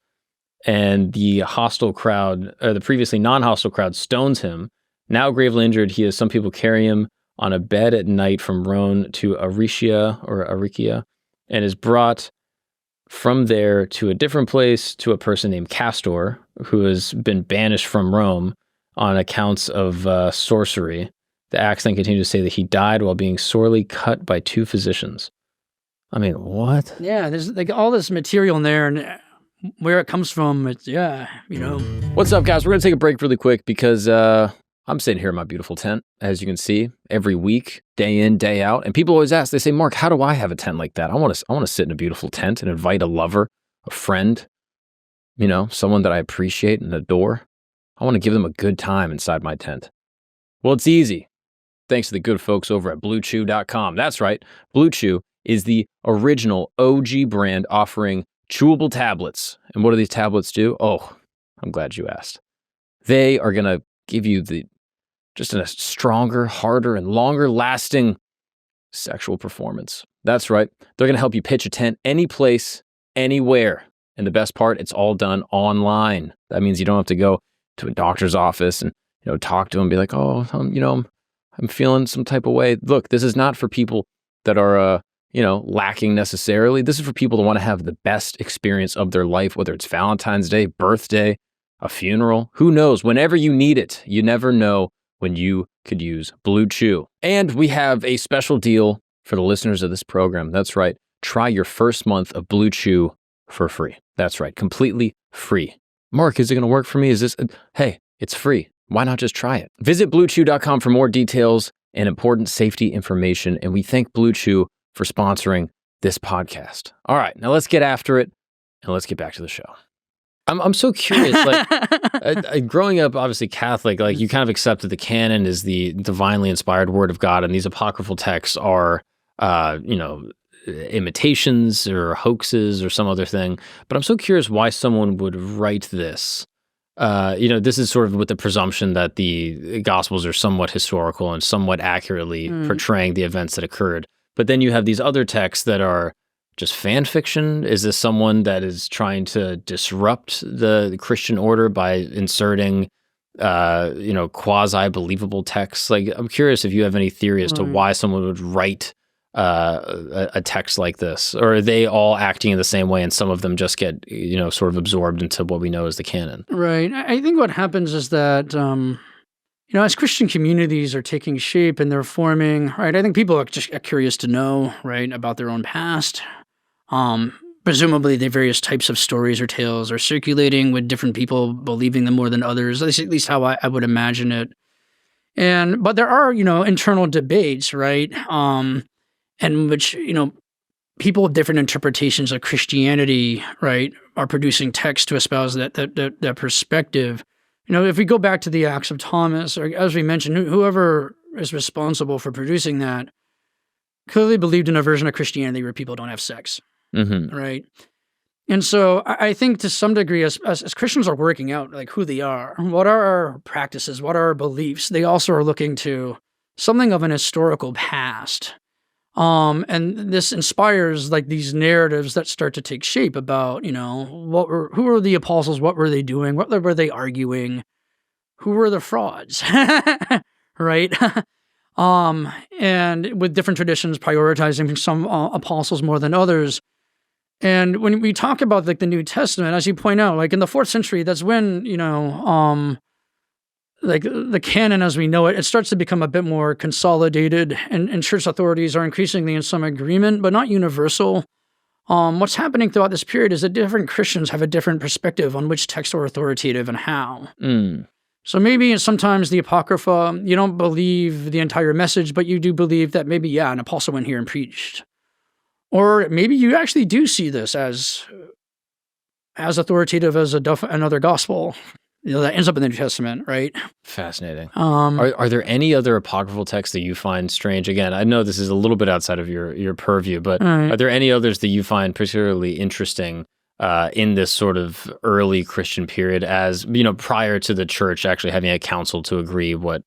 And the hostile crowd, the previously non-hostile crowd, stones him. Now gravely injured, he has some people carry him on a bed at night from Rome to Aricia, and is brought from there to a different place to a person named Castor, who has been banished from Rome on accounts of sorcery. The Acts then continue to say that he died while being sorely cut by 2 physicians. I mean, what? Yeah, there's like all this material in there, and where it comes from, it's, What's up, guys? We're going to take a break really quick because I'm sitting here in my beautiful tent, as you can see, every week, day in, day out. And people always ask, they say, Mark, how do I have a tent like that? I want to sit in a beautiful tent and invite a lover, a friend, someone that I appreciate and adore. I want to give them a good time inside my tent. Well, it's easy. Thanks to the good folks over at BlueChew.com. That's right. Blue Chew is the original OG brand offering chewable tablets. And what do these tablets do? Oh, I'm glad you asked. They are going to give you just a stronger, harder, and longer lasting sexual performance. That's right. They're going to help you pitch a tent any place, anywhere. And the best part, it's all done online. That means you don't have to go to a doctor's office and talk to them and be like, oh, I'm feeling some type of way. Look, this is not for people that are lacking necessarily. This is for people that want to have the best experience of their life, whether it's Valentine's Day, birthday, a funeral. Who knows? Whenever you need it, you never know when you could use Blue Chew. And we have a special deal for the listeners of this program. That's right. Try your first month of Blue Chew for free. That's right. Completely free. Mark, is it going to work for me? Hey, it's free. Why not just try it? Visit BlueChew.com for more details and important safety information. And we thank Blue Chew for sponsoring this podcast. All right, now let's get after it and let's get back to the show. I'm so curious. Growing up, obviously Catholic, you kind of accepted the canon as the divinely inspired word of God, and these apocryphal texts are, imitations or hoaxes or some other thing. But I'm so curious why someone would write this. This is sort of with the presumption that the Gospels are somewhat historical and somewhat accurately portraying the events that occurred. But then you have these other texts that are just fan fiction. Is this someone that is trying to disrupt the Christian order by inserting, quasi-believable texts? I'm curious if you have any theory as to why someone would write a text like this, or are they all acting in the same way and some of them just get, sort of absorbed into what we know as the canon? Right. I think what happens is that, as Christian communities are taking shape and they're forming, right, I think people are just curious to know, right, about their own past. Presumably the various types of stories or tales are circulating with different people believing them more than others, at least how I would imagine it. But there are, internal debates, right, in which, people with different interpretations of Christianity, right, are producing text to espouse that perspective. If we go back to the Acts of Thomas, or as we mentioned, whoever is responsible for producing that clearly believed in a version of Christianity where people don't have sex, right? And so I think to some degree, as Christians are working out who they are, what are our practices, what are our beliefs, they also are looking to something of an historical past. And this inspires these narratives that start to take shape about, who were the apostles? What were they doing? What were they arguing? Who were the frauds? Right? And with different traditions prioritizing some apostles more than others. And when we talk about the New Testament, as you point out, in the 4th century, that's when, the canon as we know it, it starts to become a bit more consolidated, and church authorities are increasingly in some agreement, but not universal. What's happening throughout this period is that different Christians have a different perspective on which texts are authoritative and how. So maybe sometimes the Apocrypha, you don't believe the entire message, but you do believe that maybe, an apostle went here and preached. Or maybe you actually do see this as authoritative as another gospel. That ends up in the New Testament, right? Fascinating. Are there any other apocryphal texts that you find strange? Again, I know this is a little bit outside of your purview, but are there any others that you find particularly interesting in this sort of early Christian period, as prior to the church actually having a council to agree what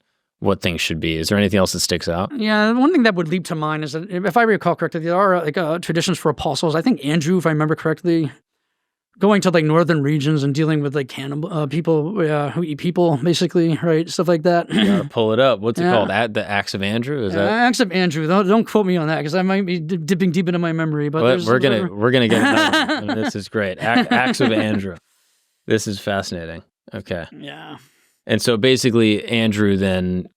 things should be? Is there anything else that sticks out? Yeah, one thing that would leap to mind is that, if I recall correctly, there are traditions for apostles. I think Andrew, if I remember correctly, going to northern regions and dealing with cannibal people who eat people, basically, right? Stuff like that. You gotta pull it up. What's it called? The Acts of Andrew? Is that Acts of Andrew? Don't quote me on that because I might be dipping deep into my memory. But we're gonna get that. This is great. Acts of Andrew. This is fascinating. Okay. Yeah. And so basically, Andrew then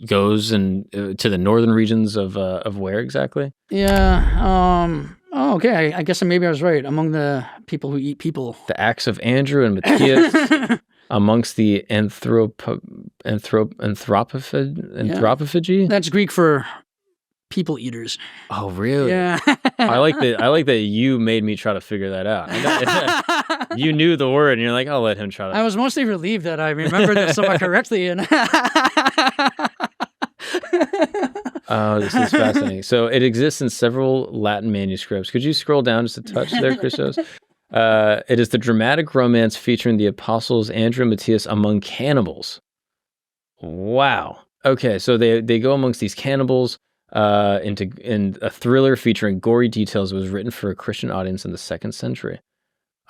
goes and to the northern regions of where exactly? Yeah. Oh, okay. I guess maybe I was right. Among the people who eat people. The Acts of Andrew and Matthias amongst the anthropophagy. That's Greek for people eaters. Oh, really? Yeah. I like that you made me try to figure that out. You knew the word, and you're like, I'll let him try to. I was mostly relieved that I remembered this somewhat correctly. And Oh, this is fascinating. So it exists in several Latin manuscripts. Could you scroll down just a touch there, Christos? It is the dramatic romance featuring the apostles Andrew and Matthias among cannibals. Wow. Okay, so they go amongst these cannibals in a thriller featuring gory details that was written for a Christian audience in the 2nd century.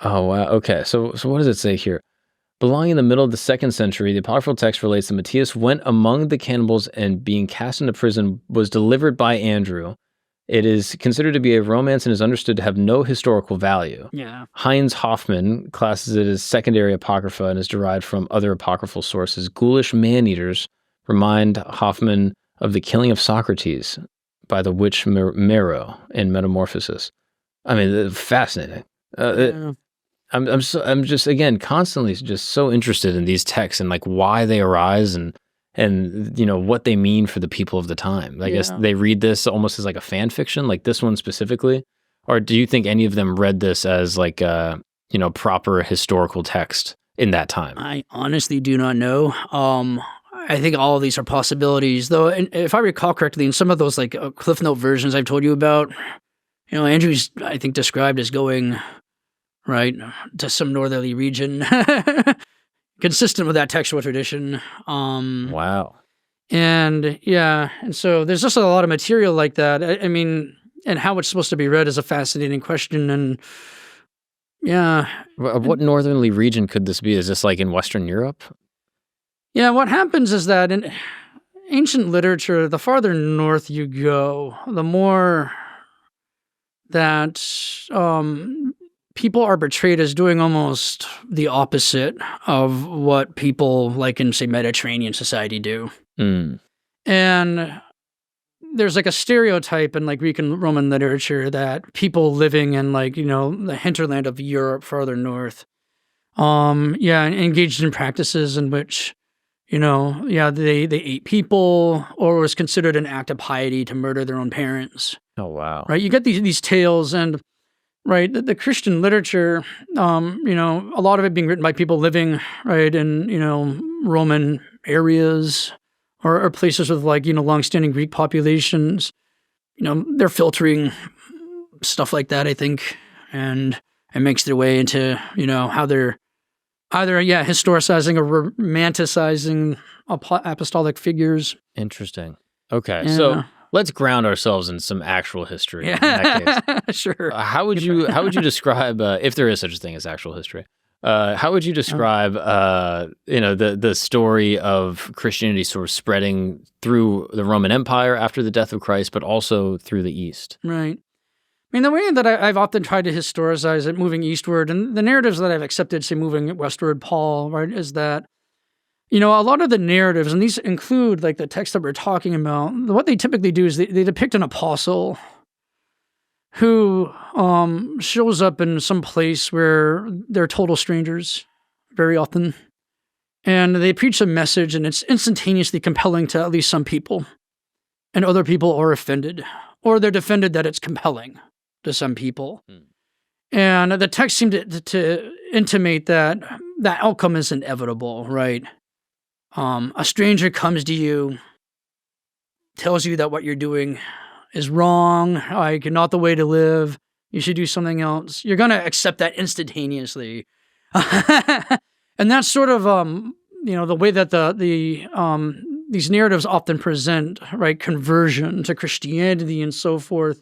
Oh, wow. Okay, so what does it say here? Belonging in the middle of the 2nd century, the apocryphal text relates that Matthias went among the cannibals and being cast into prison was delivered by Andrew. It is considered to be a romance and is understood to have no historical value. yeah. Heinz Hoffmann classes it as secondary apocrypha and is derived from other apocryphal sources. Ghoulish man-eaters remind Hoffmann of the killing of Socrates by the witch Mero in Metamorphosis. I mean, fascinating. I'm just again constantly just so interested in these texts and like why they arise and what they mean for the people of the time. I guess they read this almost as like a fan fiction, like this one specifically, or do you think any of them read this as like a proper historical text in that time? I honestly do not know. I think all of these are possibilities, though. And if I recall correctly, in some of those like Cliff Note versions I've told you about, Andrew's I think described as going right to some northerly region, consistent with that textual tradition. Wow. And so there's just a lot of material like that. I mean, and how it's supposed to be read is a fascinating question. And what northerly region could this be? Is this like in Western Europe? Yeah, what happens is that in ancient literature, the farther north you go, the more that people are portrayed as doing almost the opposite of what people like in, say, Mediterranean society do. Mm. And there's like a stereotype in like Greek and Roman literature that people living in like, the hinterland of Europe farther north, engaged in practices in which, they ate people, or it was considered an act of piety to murder their own parents. Oh, wow. Right? You get these tales, and right, the Christian literature, a lot of it being written by people living right in Roman areas or places with like longstanding Greek populations. They're filtering stuff like that, I think, and it makes their way into how they're either historicizing or romanticizing apostolic figures. Interesting. Okay, so let's ground ourselves in some actual history. In that case. Sure. How would you describe if there is such a thing as actual history? How would you describe the story of Christianity sort of spreading through the Roman Empire after the death of Christ, but also through the East? Right. I mean, the way that I've often tried to historicize it moving eastward, and the narratives that I've accepted, say, moving westward, Paul, right, is that, a lot of the narratives, and these include, like, the text that we're talking about, what they typically do is they depict an apostle who shows up in some place where they're total strangers very often, and they preach a message, and it's instantaneously compelling to at least some people, and other people are offended, or they're defended that it's compelling to some people. And the text seemed to intimate that that outcome is inevitable, right? A stranger comes to you, tells you that what you're doing is wrong, like not the way to live, you should do something else. You're going to accept that instantaneously. And that's sort of, the way that these narratives often present, right? Conversion to Christianity and so forth.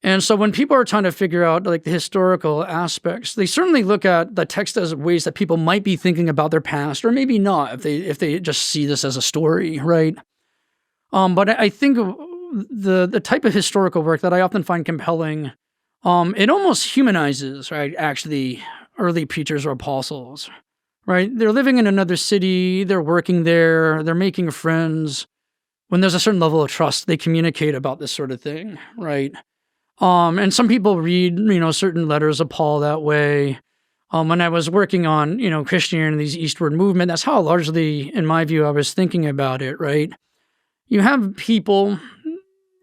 And so when people are trying to figure out like the historical aspects, they certainly look at the text as ways that people might be thinking about their past, or maybe not if they just see this as a story, right? But I think the type of historical work that I often find compelling, it almost humanizes, right, actually early preachers or apostles, right? They're living in another city, they're working there, they're making friends. When there's a certain level of trust, they communicate about this sort of thing, right? And some people read, certain letters of Paul that way. When I was working on, Christianity's eastward movement, that's how largely, in my view, I was thinking about it, right? You have people,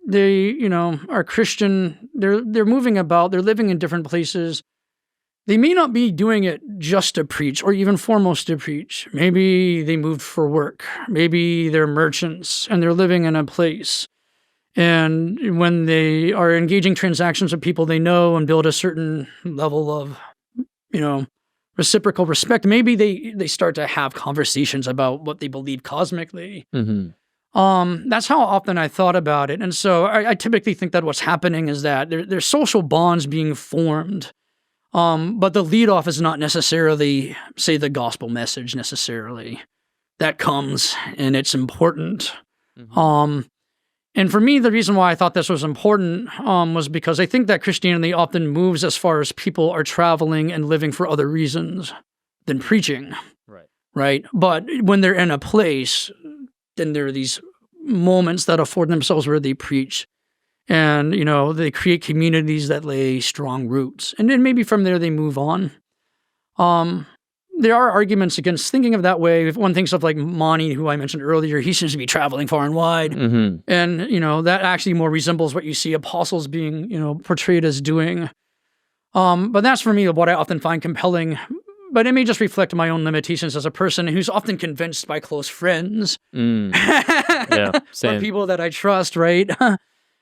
they, are Christian, they're moving about, they're living in different places. They may not be doing it just to preach or even foremost to preach. Maybe they moved for work. Maybe they're merchants and they're living in a place. And when they are engaging transactions with people they know and build a certain level of, reciprocal respect, maybe they start to have conversations about what they believe cosmically. That's how often I thought about it. And so I typically think that what's happening is that there's social bonds being formed. But the leadoff is not necessarily, say, the gospel message necessarily. That comes, and it's important. And for me, the reason why I thought this was important was because I think that Christianity often moves as far as people are traveling and living for other reasons than preaching. Right? But when they're in a place, then there are these moments that afford themselves where they preach. And, they create communities that lay strong roots. And then maybe from there they move on. There are arguments against thinking of that way. If one thinks of like Mani, who I mentioned earlier, he seems to be traveling far and wide. And, that actually more resembles what you see apostles being, portrayed as doing. But that's for me what I often find compelling. But it may just reflect my own limitations as a person who's often convinced by close friends. Yeah, same. Or people that I trust, right?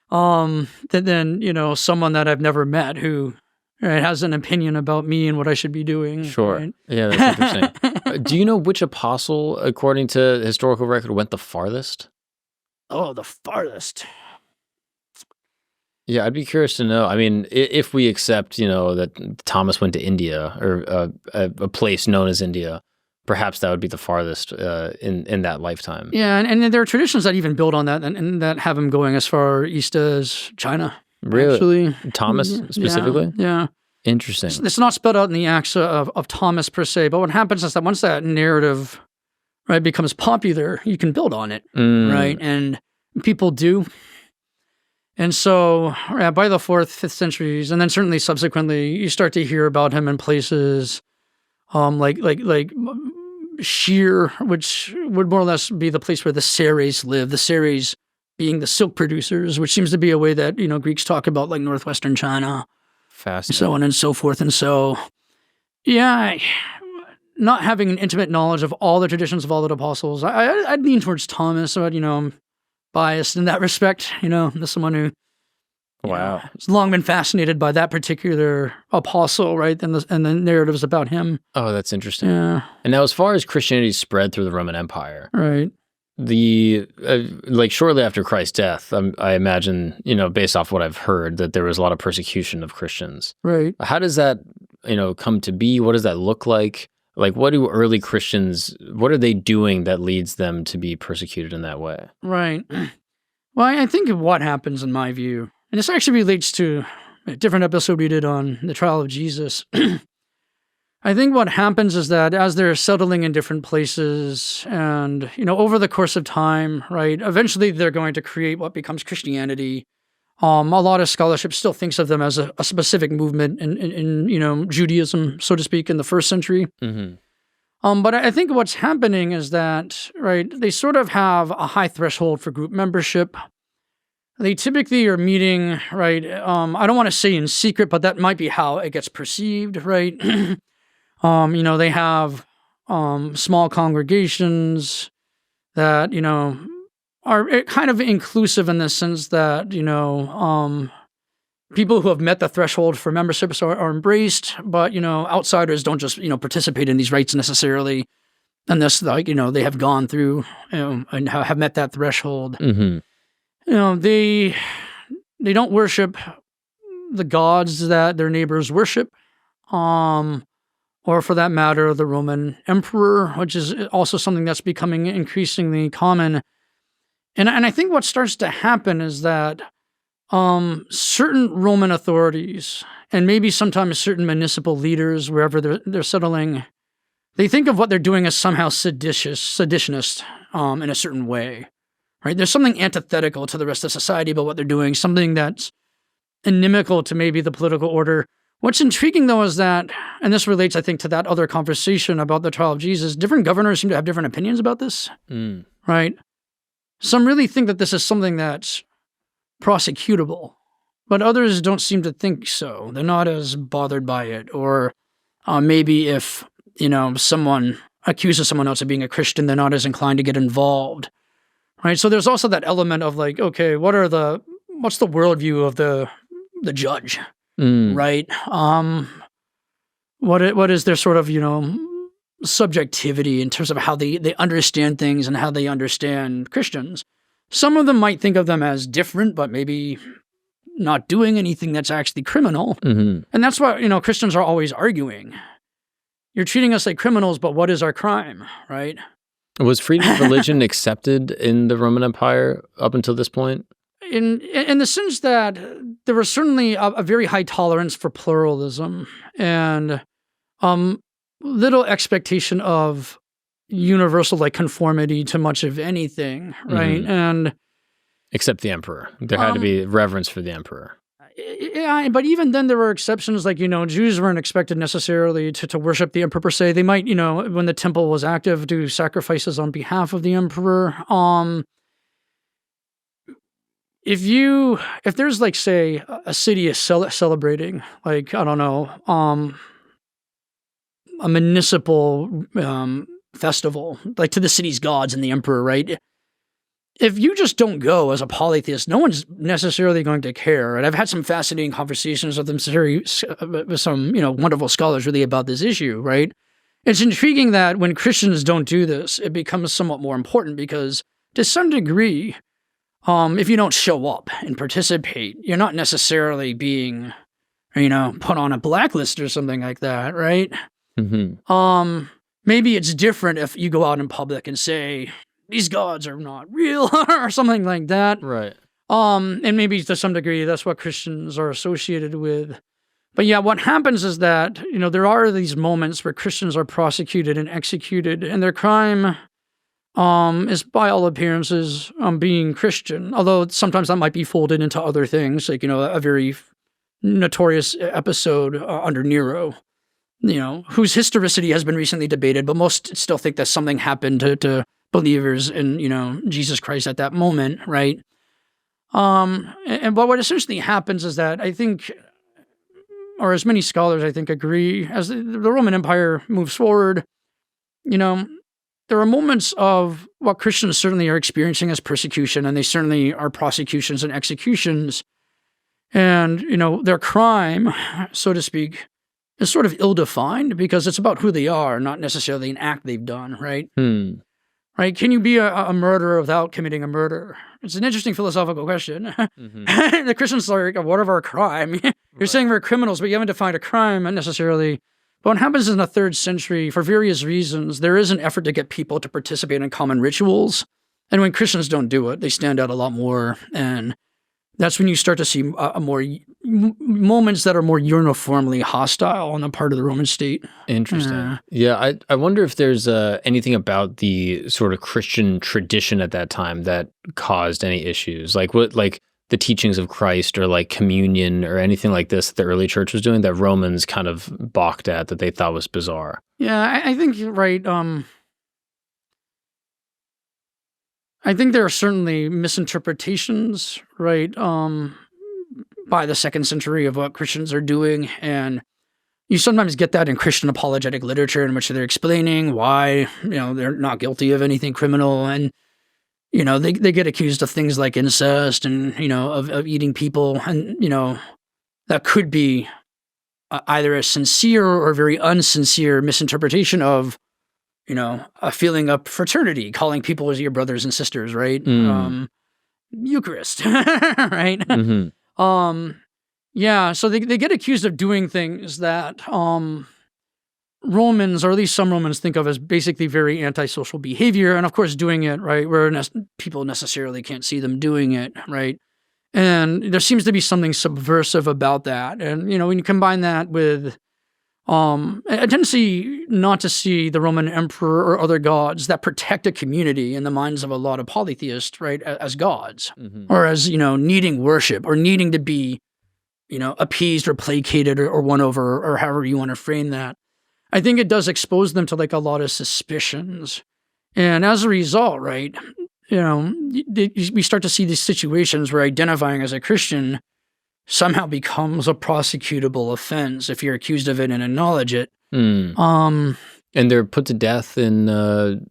Then, someone that I've never met who has an opinion about me and what I should be doing. Sure. Right? Yeah, that's interesting. Do you know which apostle, according to historical record, went the farthest? Oh, the farthest. Yeah, I'd be curious to know. I mean, if we accept, that Thomas went to India or a place known as India, perhaps that would be the farthest in that lifetime. Yeah, and there are traditions that even build on that and that have him going as far east as China. Really? Actually. Thomas specifically? Yeah. Interesting. It's not spelled out in the Acts of Thomas per se, but what happens is that once that narrative, right, becomes popular, you can build on it, right? And people do. And so by the 4th, 5th centuries, and then certainly subsequently, you start to hear about him in places like Shir, which would more or less be the place where the Seres live, the Seres being the silk producers, which seems to be a way that, Greeks talk about like northwestern China. Fascinating. So on and so forth. And so, yeah, not having an intimate knowledge of all the traditions of all the apostles, I'd lean towards Thomas. So, I'm biased in that respect. As someone who has long been fascinated by that particular apostle, right? And the narratives about him. Oh, that's interesting. Yeah. And now, as far as Christianity spread through the Roman Empire, right? Like shortly after Christ's death, I imagine, based off what I've heard, that there was a lot of persecution of Christians. Right. How does that, come to be? What does that look like? Like, what do early Christians, what are they doing that leads them to be persecuted in that way? Right. Well, I think of what happens in my view, and this actually relates to a different episode we did on the trial of Jesus. I think what happens is that as they're settling in different places and, over the course of time, right, eventually they're going to create what becomes Christianity. A lot of scholarship still thinks of them as a specific movement in Judaism, so to speak, in the 1st century. But I think what's happening is that, right, they sort of have a high threshold for group membership. They typically are meeting, right, I don't want to say in secret, but that might be how it gets perceived, right? They have small congregations that, are kind of inclusive in the sense that, people who have met the threshold for memberships are embraced, but, outsiders don't just, participate in these rites necessarily unless, like, they have gone through, and have met that threshold. They don't worship the gods that their neighbors worship. Or for that matter, the Roman emperor, which is also something that's becoming increasingly common. And I think what starts to happen is that certain Roman authorities, and maybe sometimes certain municipal leaders, wherever they're settling, they think of what they're doing as somehow seditionist in a certain way, right? There's something antithetical to the rest of society about what they're doing, something that's inimical to maybe the political order. What's intriguing, though, is that, and this relates, I think, to that other conversation about the trial of Jesus, different governors seem to have different opinions about this, right? Some really think that this is something that's prosecutable, but others don't seem to think so. They're not as bothered by it. Or maybe if, someone accuses someone else of being a Christian, they're not as inclined to get involved, right? So there's also that element of like, okay, what's the worldview of the judge, right? What is their sort of, subjectivity in terms of how they understand things and how they understand Christians? Some of them might think of them as different, but maybe not doing anything that's actually criminal. And that's what, Christians are always arguing. You're treating us like criminals, but what is our crime, right? Was freedom of religion accepted in the Roman Empire up until this point? In the sense that there was certainly a very high tolerance for pluralism and little expectation of universal conformity to much of anything, right? And except the emperor. There had to be reverence for the emperor. Yeah, but even then there were exceptions, like, Jews weren't expected necessarily to worship the emperor per se. They might, when the temple was active, do sacrifices on behalf of the emperor. If there's like, say, a city is celebrating, like, I don't know, a municipal festival, like to the city's gods and the emperor, right? If you just don't go as a polytheist, no one's necessarily going to care. And I've had some fascinating conversations with some, wonderful scholars really about this issue, right? It's intriguing that when Christians don't do this, it becomes somewhat more important because to some degree, if you don't show up and participate, you're not necessarily being, put on a blacklist or something like that, right? Maybe it's different if you go out in public and say, these gods are not real or something like that. Right. And maybe to some degree, that's what Christians are associated with. But yeah, what happens is that, there are these moments where Christians are prosecuted and executed, and their crime is by all appearances being Christian, although sometimes that might be folded into other things, like, a very notorious episode under Nero, whose historicity has been recently debated, but most still think that something happened to believers in, Jesus Christ at that moment, right? But what essentially happens is that I think, or as many scholars I think agree, as the Roman Empire moves forward, there are moments of what Christians certainly are experiencing as persecution, and they certainly are prosecutions and executions. And, their crime, so to speak, is sort of ill-defined because it's about who they are, not necessarily an act they've done, right? Right? Can you be a murderer without committing a murder? It's an interesting philosophical question. The Christians are like, what of our crime? You're saying we're criminals, but you haven't defined a crime necessarily. But what happens in the 3rd century, for various reasons, there is an effort to get people to participate in common rituals. And when Christians don't do it, they stand out a lot more. And that's when you start to see moments that are more uniformly hostile on the part of the Roman state. Interesting. Yeah, I wonder if there's anything about the sort of Christian tradition at that time that caused any issues, like the teachings of Christ or like communion or anything like this that the early church was doing that Romans kind of balked at, that they thought was bizarre. Yeah, I think you're right. I think there are certainly misinterpretations, right, by the 2nd century of what Christians are doing. And you sometimes get that in Christian apologetic literature in which they're explaining why, they're not guilty of anything criminal. And, they get accused of things like incest and, of eating people. And, that could be either a sincere or very unsincere misinterpretation of, a feeling of fraternity, calling people as your brothers and sisters, right? Eucharist, right? Yeah, so they get accused of doing things that Romans, or at least some Romans, think of as basically very antisocial behavior, and of course doing it, right, where people necessarily can't see them doing it, right? And there seems to be something subversive about that. And, when you combine that with a tendency not to see the Roman emperor or other gods that protect a community in the minds of a lot of polytheists, right, as gods, or as, needing worship or needing to be, appeased or placated or won over, or however you want to frame that. I think it does expose them to like a lot of suspicions. And as a result, right, we start to see these situations where identifying as a Christian somehow becomes a prosecutable offense if you're accused of it and acknowledge it. And they're put to death in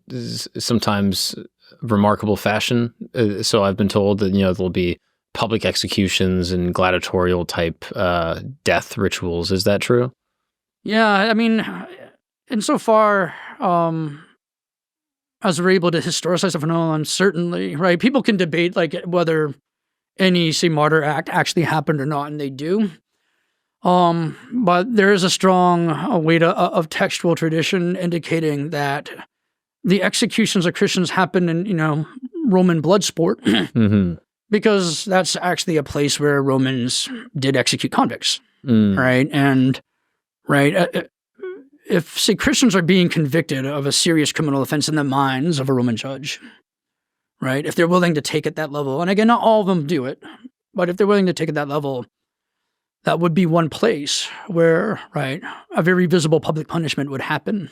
sometimes remarkable fashion. So I've been told that, there'll be public executions and gladiatorial type death rituals. Is that true? Yeah, I mean, insofar as we're able to historicize the phenomenon, certainly, right? People can debate like whether any, say, martyr act actually happened or not, and they do. But there is a strong weight of textual tradition indicating that the executions of Christians happen in, Roman blood sport, because that's actually a place where Romans did execute convicts, right? And, if, say, Christians are being convicted of a serious criminal offense in the minds of a Roman judge, right? If they're willing to take it that level, and again, not all of them do it, but if they're willing to take it that level, that would be one place where, right, a very visible public punishment would happen.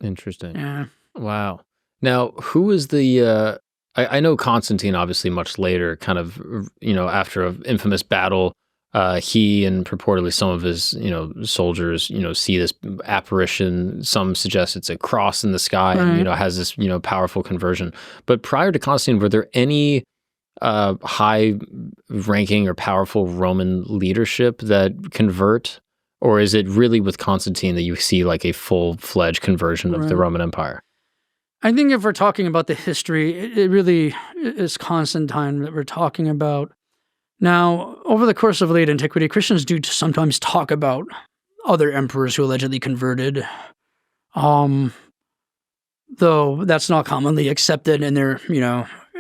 Interesting. Yeah. Wow. Now, who is the, I know Constantine, obviously much later, kind of, after an infamous battle, he and purportedly some of his, soldiers, see this apparition. Some suggest it's a cross in the sky and, has this, powerful conversion. But prior to Constantine, were there any high-ranking or powerful Roman leadership that convert? Or is it really with Constantine that you see like a full-fledged conversion of the Roman Empire? I think if we're talking about the history, it really is Constantine that we're talking about. Now, over the course of late antiquity, Christians do sometimes talk about other emperors who allegedly converted, though that's not commonly accepted, and they're,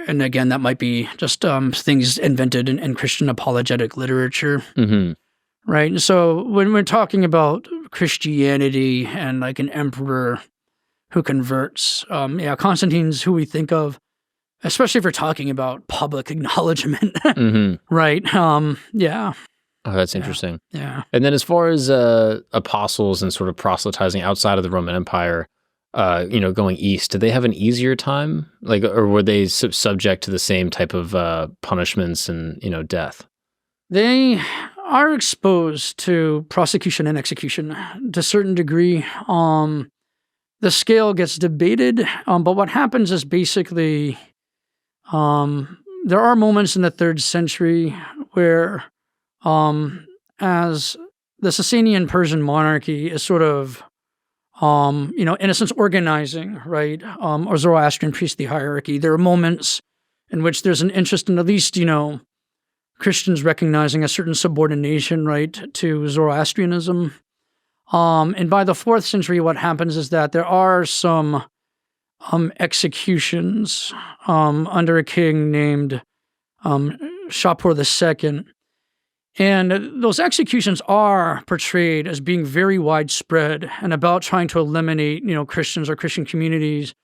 and again, that might be just things invented in Christian apologetic literature, right? And so when we're talking about Christianity and like an emperor who converts, Constantine's who we think of, especially if we're talking about public acknowledgement, right? Yeah. Oh, that's interesting. Yeah. And then as far as apostles and sort of proselytizing outside of the Roman Empire, going east, did they have an easier time? Like, or were they subject to the same type of punishments and, death? They are exposed to prosecution and execution to a certain degree. The scale gets debated, but what happens is basically there are moments in the 3rd century where as the Sasanian Persian monarchy is sort of, in a sense, organizing, right, or Zoroastrian priestly hierarchy, there are moments in which there's an interest in at least, Christians recognizing a certain subordination, right, to Zoroastrianism. And by the 4th century, what happens is that there are some executions under a king named Shapur II. And those executions are portrayed as being very widespread and about trying to eliminate, Christians or Christian communities.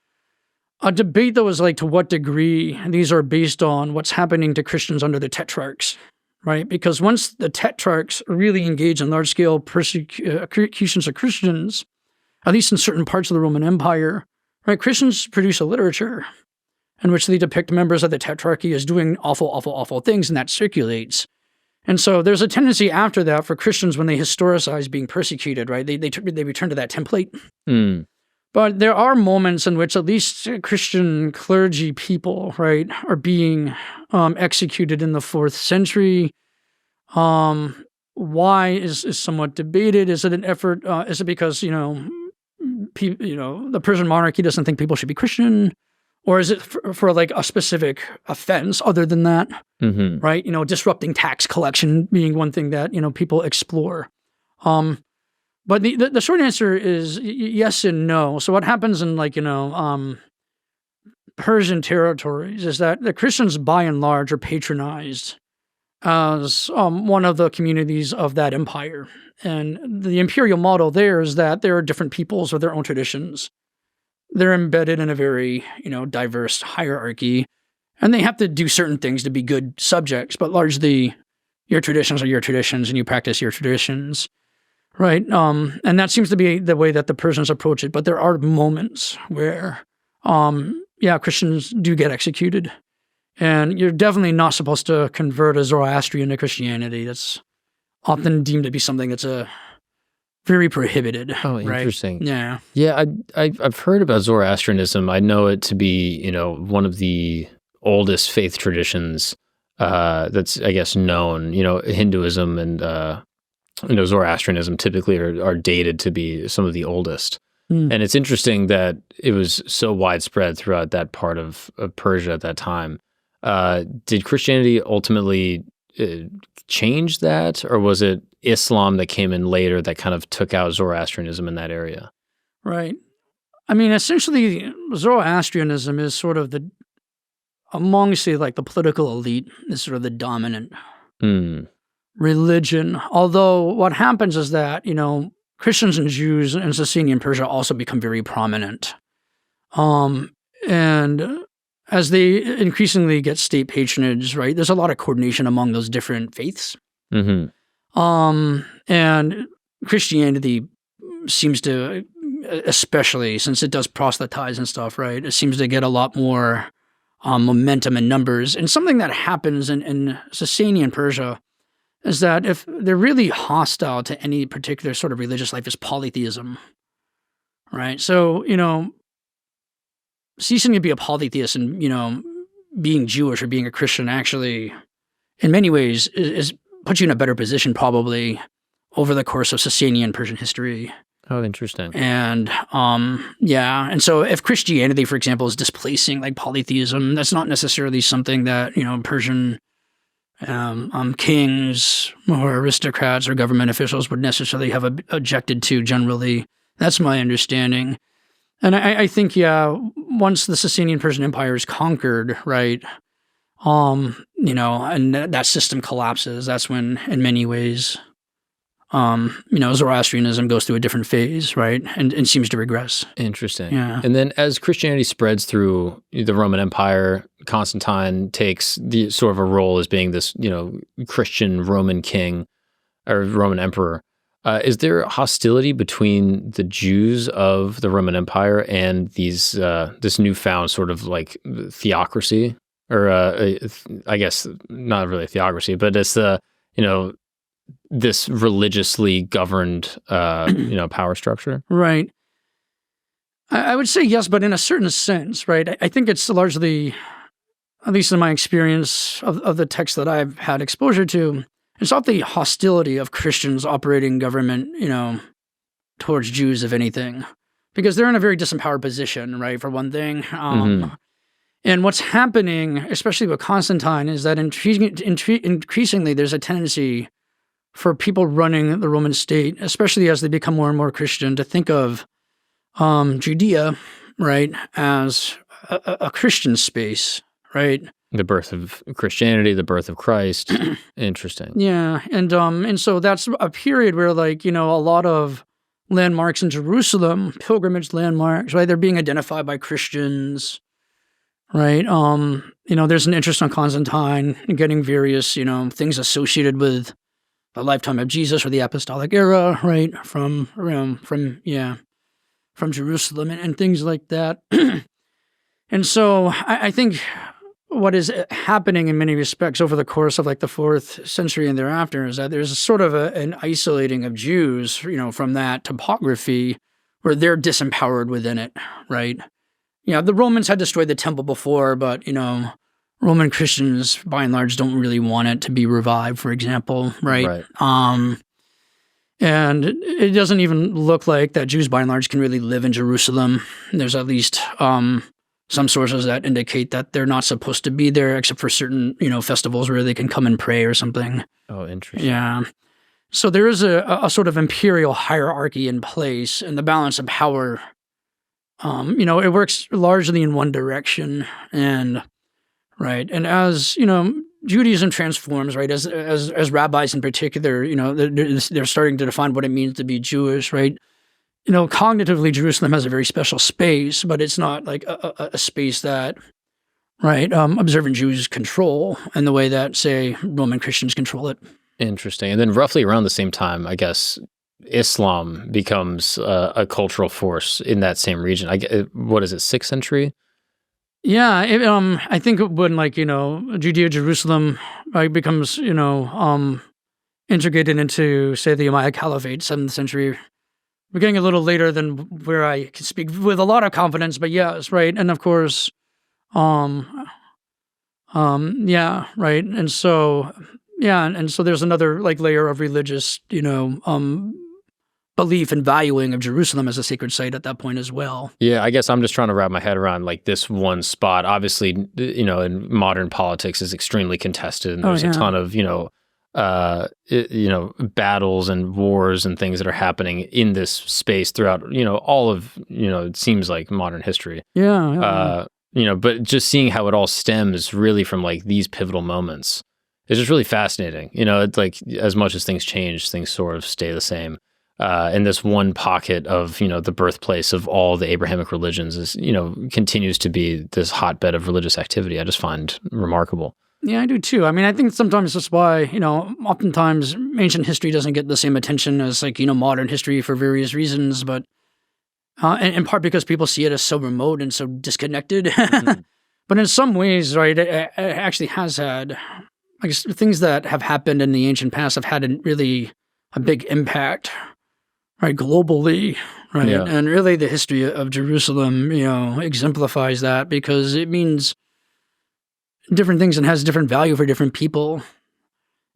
A debate, though, is like to what degree these are based on what's happening to Christians under the tetrarchs, right? Because once the tetrarchs really engage in large-scale persecutions of Christians, at least in certain parts of the Roman Empire, right, Christians produce a literature in which they depict members of the tetrarchy as doing awful, awful, awful things, and that circulates. And so there's a tendency after that for Christians, when they historicize being persecuted, right, they return to that template. But there are moments in which at least Christian clergy people, right, are being executed in the 4th century. Why is somewhat debated. Is it an effort? Is it because the Persian monarchy doesn't think people should be Christian, or is it for like a specific offense other than that? Right? Disrupting tax collection being one thing that people explore. But the short answer is yes and no. So what happens in Persian territories is that the Christians by and large are patronized as one of the communities of that empire. And the imperial model there is that there are different peoples with their own traditions. They're embedded in a very, diverse hierarchy, and they have to do certain things to be good subjects, but largely your traditions are your traditions and you practice your traditions, right? And that seems to be the way that the Persians approach it, but there are moments where, Christians do get executed. And you're definitely not supposed to convert a Zoroastrian to Christianity. That's often deemed to be something that's very prohibited. Oh, right? interesting. Yeah. Yeah, I've heard about Zoroastrianism. I know it to be, one of the oldest faith traditions that's, I guess, known. Hinduism and, Zoroastrianism typically are dated to be some of the oldest. And it's interesting that it was so widespread throughout that part of Persia at that time. Did Christianity ultimately change that, or was it Islam that came in later that kind of took out Zoroastrianism in that area? Right. I mean, essentially, Zoroastrianism is sort of among, say, like the political elite, is sort of the dominant religion. Although what happens is that, Christians and Jews in Sasanian Persia also become very prominent. And as they increasingly get state patronage, right, there's a lot of coordination among those different faiths. And Christianity seems to, especially since it does proselytize and stuff, right, it seems to get a lot more momentum and numbers. And something that happens in Sasanian Persia is that if they're really hostile to any particular sort of religious life is polytheism, right? So, ceasing to be a polytheist and, being Jewish or being a Christian actually, in many ways, is puts you in a better position probably over the course of Sasanian Persian history. Oh, interesting. And, and so if Christianity, for example, is displacing like polytheism, that's not necessarily something that, Persian kings or aristocrats or government officials would necessarily have objected to generally. That's my understanding. And I think, once the Sasanian Persian Empire is conquered, right, and that system collapses, that's when, in many ways, Zoroastrianism goes through a different phase, right, and seems to regress. Interesting. Yeah. And then as Christianity spreads through the Roman Empire, Constantine takes the sort of a role as being this, Christian Roman king or Roman emperor. Is there hostility between the Jews of the Roman Empire and these this newfound sort of like theocracy, or I guess not really a theocracy, but it's this religiously governed power structure? Right. I would say yes, but in a certain sense, right? I think it's largely, at least in my experience of the text that I've had exposure to, it's not the hostility of Christians operating government, towards Jews, if anything, because they're in a very disempowered position, right, for one thing. And what's happening, especially with Constantine, is that increasingly there's a tendency for people running the Roman state, especially as they become more and more Christian, to think of Judea, right, as a Christian space, right? The birth of Christianity, the birth of Christ. Interesting. Yeah, and so that's a period where, like, a lot of landmarks in Jerusalem, pilgrimage landmarks, right, they're being identified by Christians, right? There's an interest on Constantine in getting various, things associated with the lifetime of Jesus or the apostolic era, right, from Jerusalem and things like that. And so I think what is happening in many respects over the course of like the 4th century and thereafter is that there's a sort of an isolating of Jews, from that topography where they're disempowered within it, right? The Romans had destroyed the temple before, but, Roman Christians, by and large, don't really want it to be revived, for example, right? And it doesn't even look like that Jews, by and large, can really live in Jerusalem. There's at least some sources that indicate that they're not supposed to be there except for certain, festivals where they can come and pray or something. Oh, interesting. Yeah. So there is a sort of imperial hierarchy in place, and the balance of power, it works largely in one direction. And, right. And as, Judaism transforms, right? As rabbis in particular, they're starting to define what it means to be Jewish, right? Cognitively, Jerusalem has a very special space, but it's not like a space that, right, observant Jews control in the way that, say, Roman Christians control it. Interesting. And then roughly around the same time, I guess, Islam becomes a cultural force in that same region. What is it, 6th century? Yeah, I think when Judea, Jerusalem becomes integrated into, say, the Umayyad Caliphate, 7th century. We're getting a little later than where I can speak with a lot of confidence, but yes, right, and of course, yeah, right, and so there's another layer of religious, belief and valuing of Jerusalem as a sacred site at that point as well. Yeah, I guess I'm just trying to wrap my head around this one spot. Obviously, in modern politics is extremely contested, and there's a ton of battles and wars and things that are happening in this space throughout all of it seems like modern history. But just seeing how it all stems really from these pivotal moments is just really fascinating. It's as much as things change, things sort of stay the same. And this one pocket of, the birthplace of all the Abrahamic religions is, continues to be this hotbed of religious activity. I just find remarkable. Yeah, I do too. I mean, I think sometimes that's why, oftentimes ancient history doesn't get the same attention as modern history for various reasons, but in part because people see it as so remote and so disconnected. Mm-hmm. But in some ways, right, it actually has had, I guess, things that have happened in the ancient past have had a big impact, right, globally, right? Yeah. And really the history of Jerusalem, exemplifies that because it means different things and has different value for different people.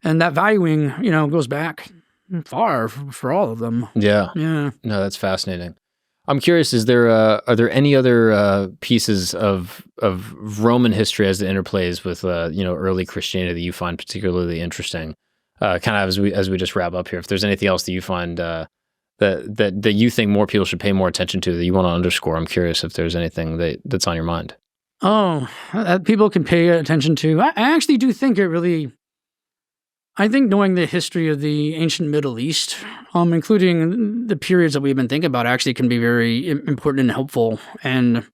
And that valuing, goes back far for all of them. Yeah. Yeah. No, that's fascinating. I'm curious, are there any other pieces of Roman history as it interplays with, early Christianity that you find particularly interesting? Kind of as we just wrap up here, if there's anything else that you find that you think more people should pay more attention to that you want to underscore, I'm curious if there's anything that's on your mind. Oh, that people can pay attention to. I actually do think I think knowing the history of the ancient Middle East, including the periods that we've been thinking about, actually can be very important and helpful. And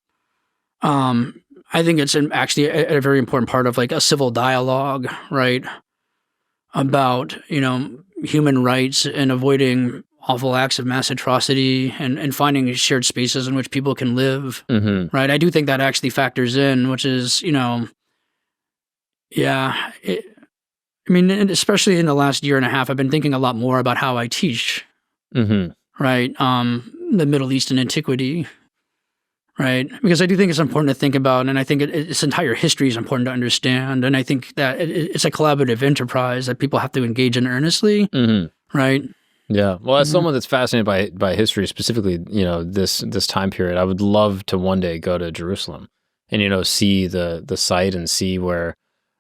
I think it's actually a very important part of a civil dialogue, right? About, human rights and avoiding awful acts of mass atrocity and finding shared spaces in which people can live, mm-hmm. right? I do think that actually factors in, which is, especially in the last year and a half, I've been thinking a lot more about how I teach, mm-hmm. right? The Middle East and antiquity, right? Because I do think it's important to think about, and I think its entire history is important to understand, and I think that it's a collaborative enterprise that people have to engage in earnestly, mm-hmm. right? Yeah. Well, as someone that's fascinated by history, specifically, this time period, I would love to one day go to Jerusalem and, see the site and see where,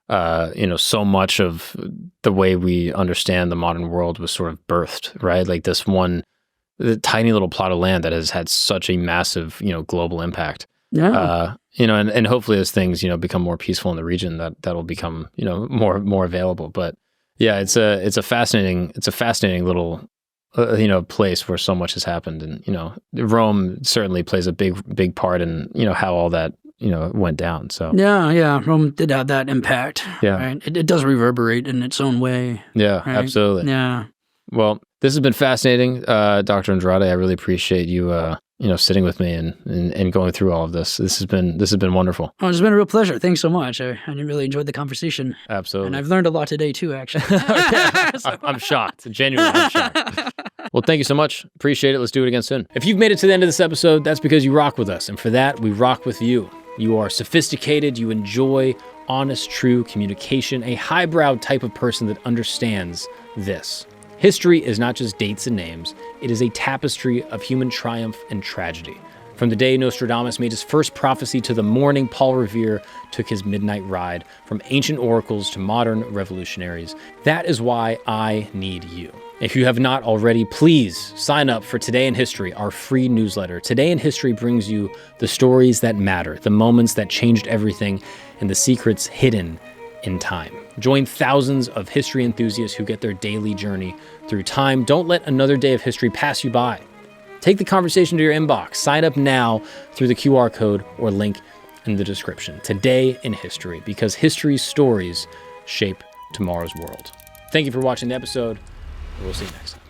so much of the way we understand the modern world was sort of birthed, right? This the tiny little plot of land that has had such a massive, global impact. Yeah. And hopefully as things, become more peaceful in the region, that'll become, more available. But yeah, it's a fascinating little, place where so much has happened. And, Rome certainly plays a big part in, how all that, went down. So yeah, Rome did have that impact. Yeah. Right? It does reverberate in its own way. Yeah, right? Absolutely. Yeah. Well, this has been fascinating, Dr. Andrade. I really appreciate you, sitting with me and going through all of this. This has been wonderful. Oh, it's been a real pleasure. Thanks so much. I really enjoyed the conversation. Absolutely. And I've learned a lot today too, actually. I'm shocked. Genuinely, I'm shocked. Well, thank you so much. Appreciate it. Let's do it again soon. If you've made it to the end of this episode, that's because you rock with us. And for that, we rock with you. You are sophisticated. You enjoy honest, true communication, a highbrow type of person that understands this. History is not just dates and names. It is a tapestry of human triumph and tragedy. From the day Nostradamus made his first prophecy to the morning Paul Revere took his midnight ride, from ancient oracles to modern revolutionaries. That is why I need you. If you have not already, please sign up for Today in History, our free newsletter. Today in History brings you the stories that matter, the moments that changed everything, and the secrets hidden in time. Join thousands of history enthusiasts who get their daily journey through time. Don't let another day of history pass you by. Take the conversation to your inbox. Sign up now through the QR code or link in the description. Today in History, because history's stories shape tomorrow's world. Thank you for watching the episode. We'll see you next time.